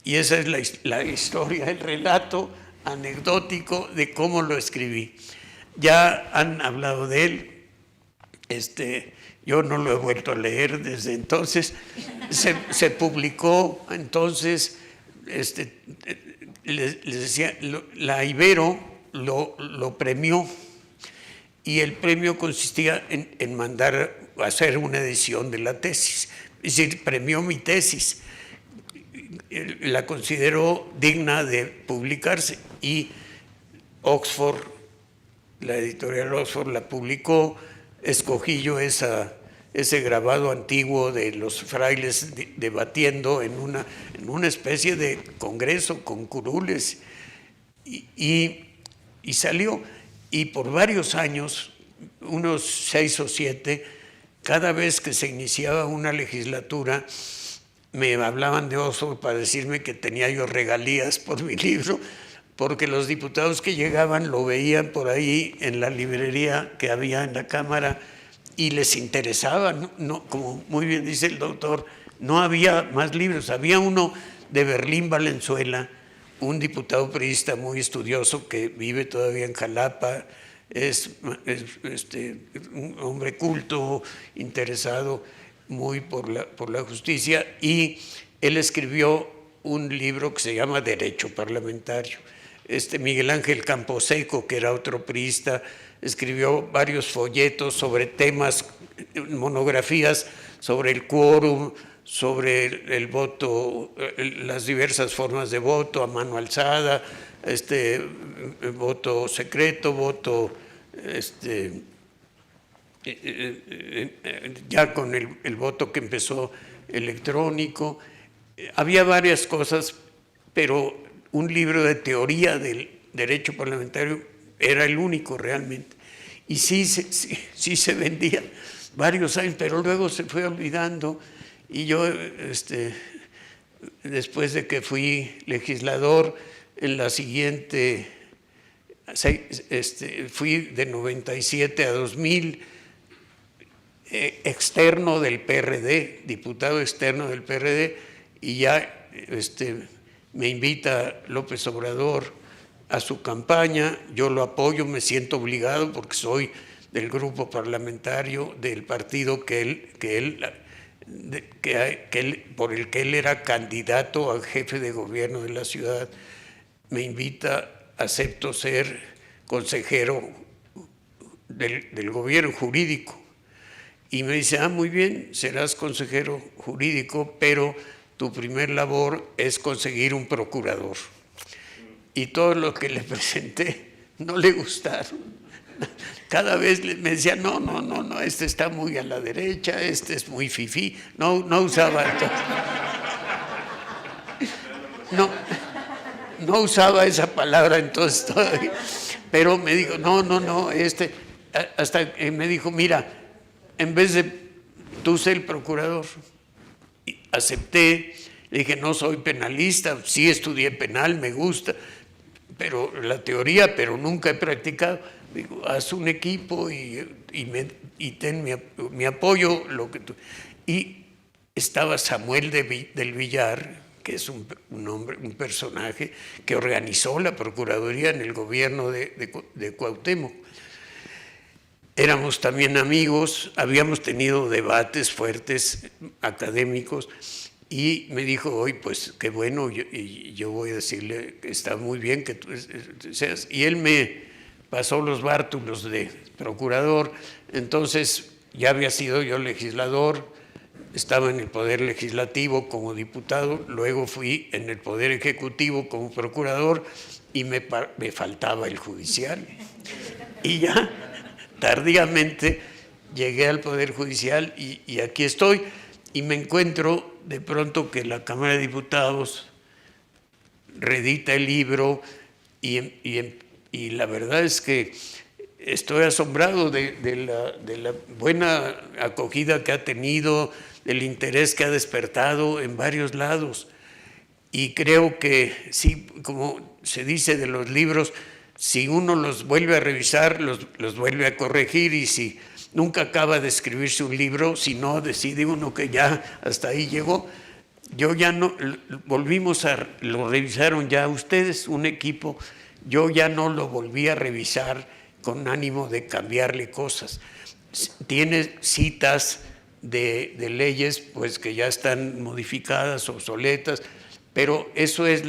y esa es la historia, el relato anecdótico de cómo lo escribí. Ya han hablado de él, yo no lo he vuelto a leer desde entonces. Se publicó entonces, les decía, la Ibero lo premió, y el premio consistía en mandar a hacer una edición de la tesis, es decir, premió mi tesis. La consideró digna de publicarse y Oxford, la editorial Oxford la publicó. Escogí yo ese grabado antiguo de los frailes debatiendo en una especie de congreso con curules y salió. Y por varios años, unos 6 o 7, cada vez que se iniciaba una legislatura, me hablaban de Oxford para decirme que tenía yo regalías por mi libro, porque los diputados que llegaban lo veían por ahí en la librería que había en la Cámara y les interesaba. No, como muy bien dice el doctor, no había más libros. Había uno de Berlín Valenzuela, un diputado priista muy estudioso que vive todavía en Jalapa, es un hombre culto, interesado muy por la justicia, y él escribió un libro que se llama Derecho Parlamentario. Miguel Ángel Camposeco, que era otro priista, escribió varios folletos sobre temas, monografías sobre el quórum, sobre el voto, las diversas formas de voto, a mano alzada, voto secreto, voto ya con el voto que empezó electrónico. Había varias cosas, pero un libro de teoría del derecho parlamentario era el único realmente. Y sí se vendía varios años, pero luego se fue olvidando. Y yo, después de que fui legislador, en la siguiente, fui de 97 a 2000, externo del PRD, diputado externo del PRD, y ya me invita López Obrador a su campaña, yo lo apoyo, me siento obligado porque soy del grupo parlamentario del partido por el que él era candidato a jefe de gobierno de la ciudad. Me invita, acepto ser consejero del gobierno jurídico. Y me dice, muy bien, serás consejero jurídico, pero tu primer labor es conseguir un procurador. Y todo lo que le presenté no le gustaron. Cada vez me decía, no, este está muy a la derecha, este es muy fifí. No usaba esto. No usaba esa palabra entonces todavía. Pero me dijo, no, hasta que me dijo, mira, en vez de tú ser el procurador, y acepté, le dije, no soy penalista, sí estudié penal, me gusta, pero la teoría, pero nunca he practicado. Digo, haz un equipo y ten mi apoyo. Y estaba Samuel del Villar, que es un personaje que organizó la Procuraduría en el gobierno de Cuauhtémoc. Éramos también amigos, habíamos tenido debates fuertes académicos, y me dijo, hoy pues qué bueno, y yo voy a decirle que está muy bien que tú seas. Y él me pasó los bártulos de procurador. Entonces ya había sido yo legislador, estaba en el Poder Legislativo como diputado, luego fui en el Poder Ejecutivo como procurador, y me faltaba el judicial. Y ya tardíamente llegué al Poder Judicial y aquí estoy, y me encuentro de pronto que la Cámara de Diputados reedita el libro, y la verdad es que estoy asombrado de la buena acogida que ha tenido, del interés que ha despertado en varios lados. Y creo que sí, como se dice de los libros, si uno los vuelve a revisar, los vuelve a corregir, y si nunca acaba de escribirse un libro, si no decide uno que ya hasta ahí llegó. Yo ya no, lo revisaron ya ustedes, un equipo, yo ya no lo volví a revisar con ánimo de cambiarle cosas. Tiene citas de leyes pues que ya están modificadas, obsoletas, pero eso es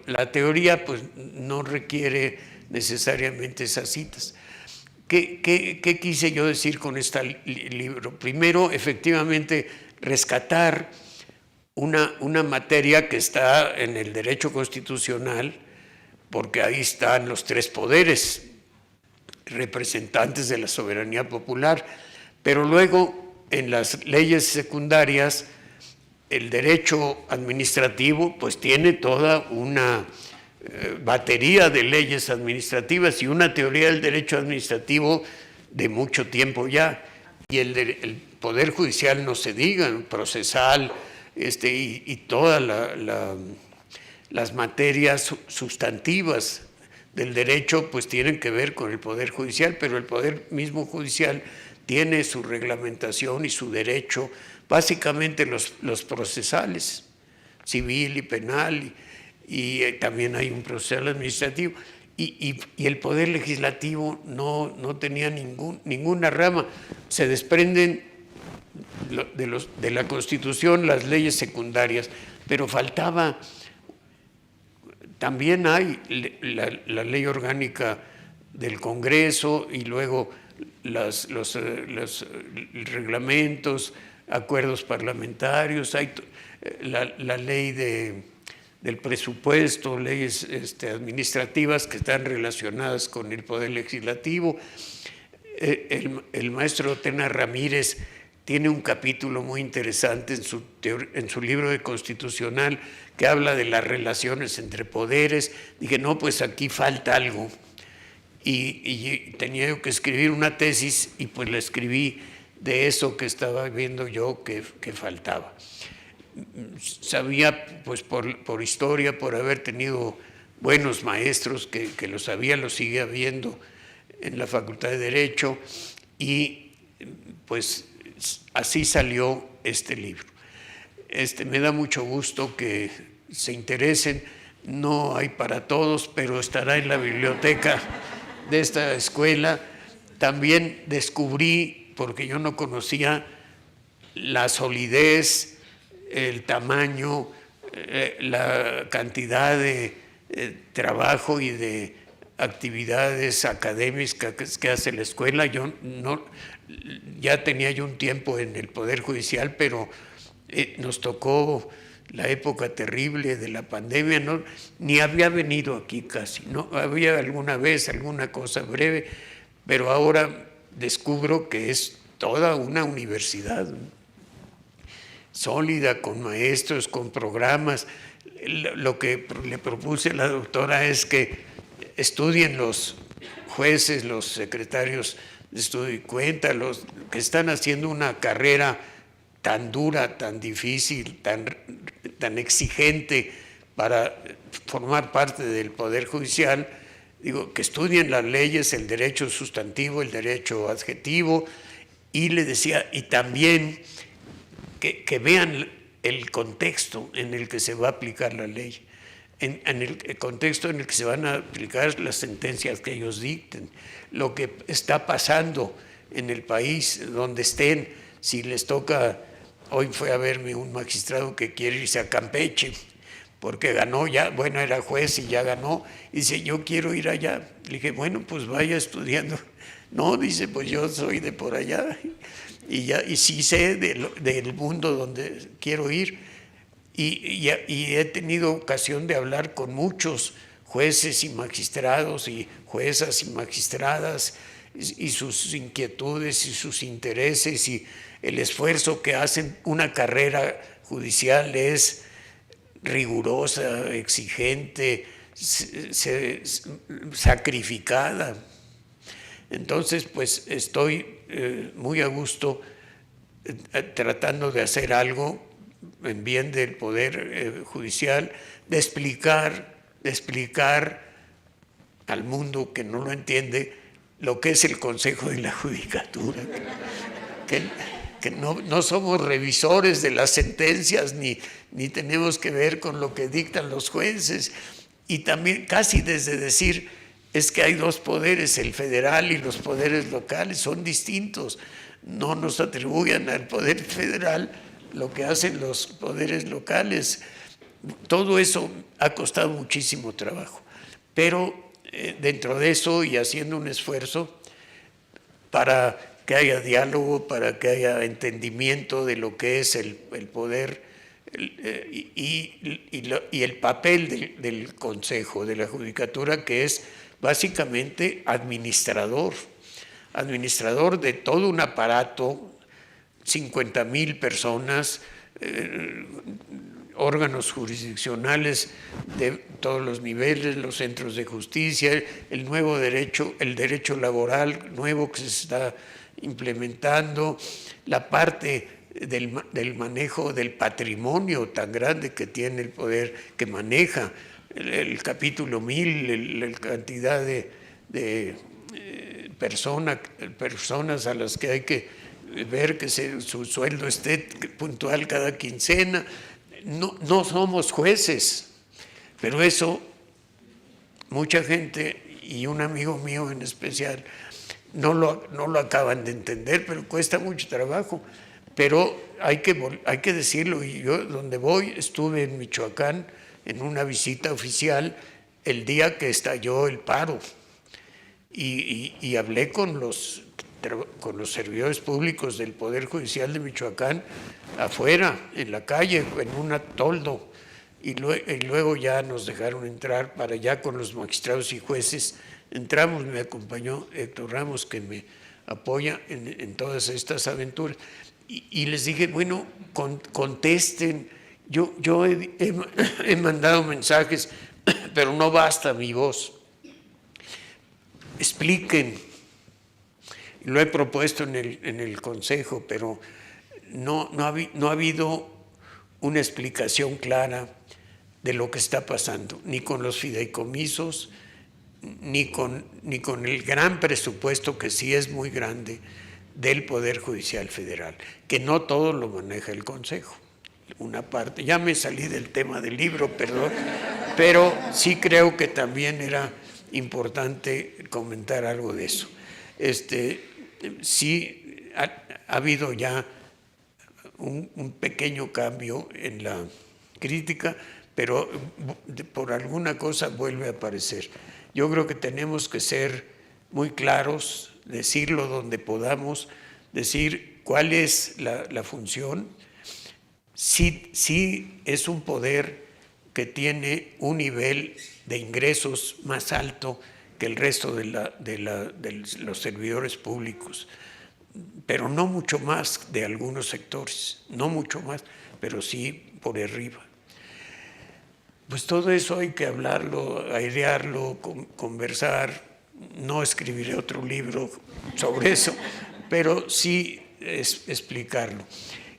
la teoría pues no requiere necesariamente esas citas. ¿Qué quise yo decir con este libro? Primero, efectivamente, rescatar una materia que está en el derecho constitucional, porque ahí están los tres poderes representantes de la soberanía popular, pero luego en las leyes secundarias el derecho administrativo pues tiene toda una batería de leyes administrativas y una teoría del derecho administrativo de mucho tiempo ya, y el Poder Judicial no se diga, procesal, y todas las materias sustantivas del derecho pues tienen que ver con el Poder Judicial, pero el Poder mismo Judicial tiene su reglamentación y su derecho, básicamente los procesales, civil y penal, y también hay un procesal administrativo, y el Poder Legislativo no tenía ninguna rama. Se desprenden de la Constitución, las leyes secundarias, pero faltaba, también hay la ley orgánica del Congreso y luego los reglamentos, acuerdos parlamentarios, hay la ley del presupuesto, leyes administrativas que están relacionadas con el Poder Legislativo. El maestro Tena Ramírez tiene un capítulo muy interesante en su libro de Constitucional que habla de las relaciones entre poderes. Dije, no, pues aquí falta algo. Y tenía yo que escribir una tesis y pues la escribí de eso que estaba viendo yo que faltaba. Sabía, pues por historia, por haber tenido buenos maestros que lo sabía, lo sigue habiendo en la Facultad de Derecho, y pues así salió este libro. Me da mucho gusto que se interesen, no hay para todos, pero estará en la biblioteca de esta escuela. También descubrí, porque yo no conocía, la solidez, el tamaño, la cantidad de trabajo y de actividades académicas que hace la escuela. Yo ya tenía yo un tiempo en el Poder Judicial, pero nos tocó la época terrible de la pandemia, ni había venido aquí casi, no había alguna vez alguna cosa breve, pero ahora descubro que es toda una universidad sólida, con maestros, con programas. Lo que le propuse a la doctora es que estudien los jueces, los secretarios de estudio y cuenta, los que están haciendo una carrera tan dura, tan difícil, tan exigente para formar parte del Poder Judicial. Digo, que estudien las leyes, el derecho sustantivo, el derecho adjetivo, y le decía, y también que vean el contexto en el que se va a aplicar la ley, en el contexto en el que se van a aplicar las sentencias que ellos dicten, lo que está pasando en el país, donde estén. Si les toca, hoy fue a verme un magistrado que quiere irse a Campeche, porque ganó ya, bueno, era juez y ya ganó, y dice, yo quiero ir allá. Le dije, bueno, pues vaya estudiando. No, dice, pues yo soy de por allá, y sí sé del mundo donde quiero ir, y he tenido ocasión de hablar con muchos jueces y magistrados y juezas y magistradas, y sus inquietudes y sus intereses y el esfuerzo que hacen. Una carrera judicial es rigurosa, exigente, sacrificada. Entonces, pues estoy muy a gusto tratando de hacer algo en bien del Poder Judicial, de explicar al mundo que no lo entiende lo que es el Consejo de la Judicatura, que no somos revisores de las sentencias ni tenemos que ver con lo que dictan los jueces, y también casi desde decir es que hay dos poderes, el federal y los poderes locales, son distintos. No nos atribuyan al poder federal lo que hacen los poderes locales. Todo eso ha costado muchísimo trabajo, pero dentro de eso, y haciendo un esfuerzo para que haya diálogo, para que haya entendimiento de lo que es el poder y el papel del Consejo de la Judicatura, que es básicamente administrador de todo un aparato, 50,000 personas, órganos jurisdiccionales de todos los niveles, los centros de justicia, el nuevo derecho, el derecho laboral nuevo que se está implementando, la parte del manejo del patrimonio tan grande que tiene el poder, que maneja el capítulo 1000, la cantidad de personas a las que hay que ver que su sueldo esté puntual cada quincena. No somos jueces, pero eso mucha gente, y un amigo mío en especial, no lo acaban de entender, pero cuesta mucho trabajo. pero hay que decirlo, y yo donde voy, estuve en Michoacán en una visita oficial el día que estalló el paro y hablé con los servidores públicos del Poder Judicial de Michoacán afuera, en la calle, en un toldo, y luego ya nos dejaron entrar para allá con los magistrados y jueces. Entramos, me acompañó Héctor Ramos, que me apoya en todas estas aventuras, y les dije, bueno, contesten, yo he mandado mensajes, pero no basta mi voz, expliquen. Lo he propuesto en el Consejo, pero no ha habido una explicación clara de lo que está pasando, ni con los fideicomisos, ni con el gran presupuesto, que sí es muy grande, del Poder Judicial Federal, que no todo lo maneja el Consejo. Una parte, ya me salí del tema del libro, perdón, pero sí creo que también era importante comentar algo de eso. Sí ha habido ya un pequeño cambio en la crítica, pero por alguna cosa vuelve a aparecer. Yo creo que tenemos que ser muy claros, decirlo donde podamos, decir cuál es la función. Sí es un poder que tiene un nivel de ingresos más alto que el resto de los servidores públicos, pero no mucho más de algunos sectores, no mucho más, pero sí por arriba. Pues todo eso hay que hablarlo, airearlo, conversar. No escribiré otro libro sobre eso, pero sí explicarlo.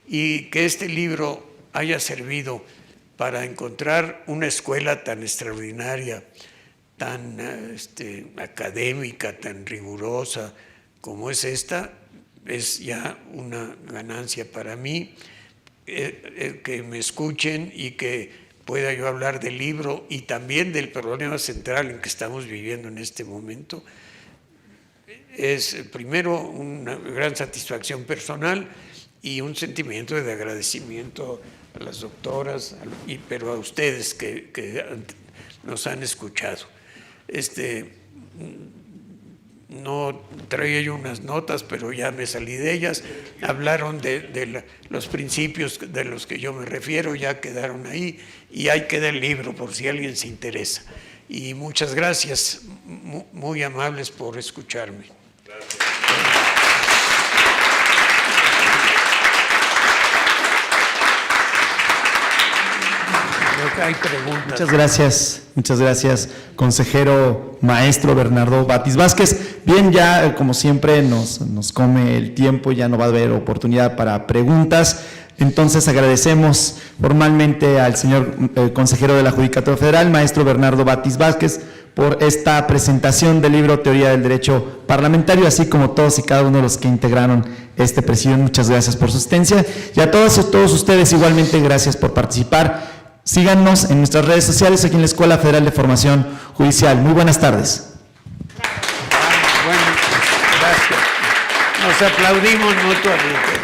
Y que este libro haya servido para encontrar una escuela tan extraordinaria, tan académica, tan rigurosa como es esta, es ya una ganancia para mí. Que me escuchen y que pueda yo hablar del libro y también del problema central en que estamos viviendo en este momento. Es primero una gran satisfacción personal y un sentimiento de agradecimiento a las doctoras, pero a ustedes que nos han escuchado. No traía yo unas notas, pero ya me salí de ellas. Hablaron de los principios de los que yo me refiero, ya quedaron ahí, y ahí queda el libro por si alguien se interesa. Y muchas gracias, muy amables por escucharme. Gracias. Creo que hay preguntas. Muchas gracias, consejero maestro Bernardo Batis Vázquez. Bien, ya como siempre nos come el tiempo, ya no va a haber oportunidad para preguntas. Entonces agradecemos formalmente al señor consejero de la Judicatura Federal, maestro Bernardo Batis Vázquez, por esta presentación del libro Teoría del Derecho Parlamentario, así como todos y cada uno de los que integraron este presidio. Muchas gracias por su asistencia. Y a todos ustedes igualmente, gracias por participar. Síganos en nuestras redes sociales aquí en la Escuela Federal de Formación Judicial. Muy buenas tardes. Bueno, gracias. Nos aplaudimos mutuamente.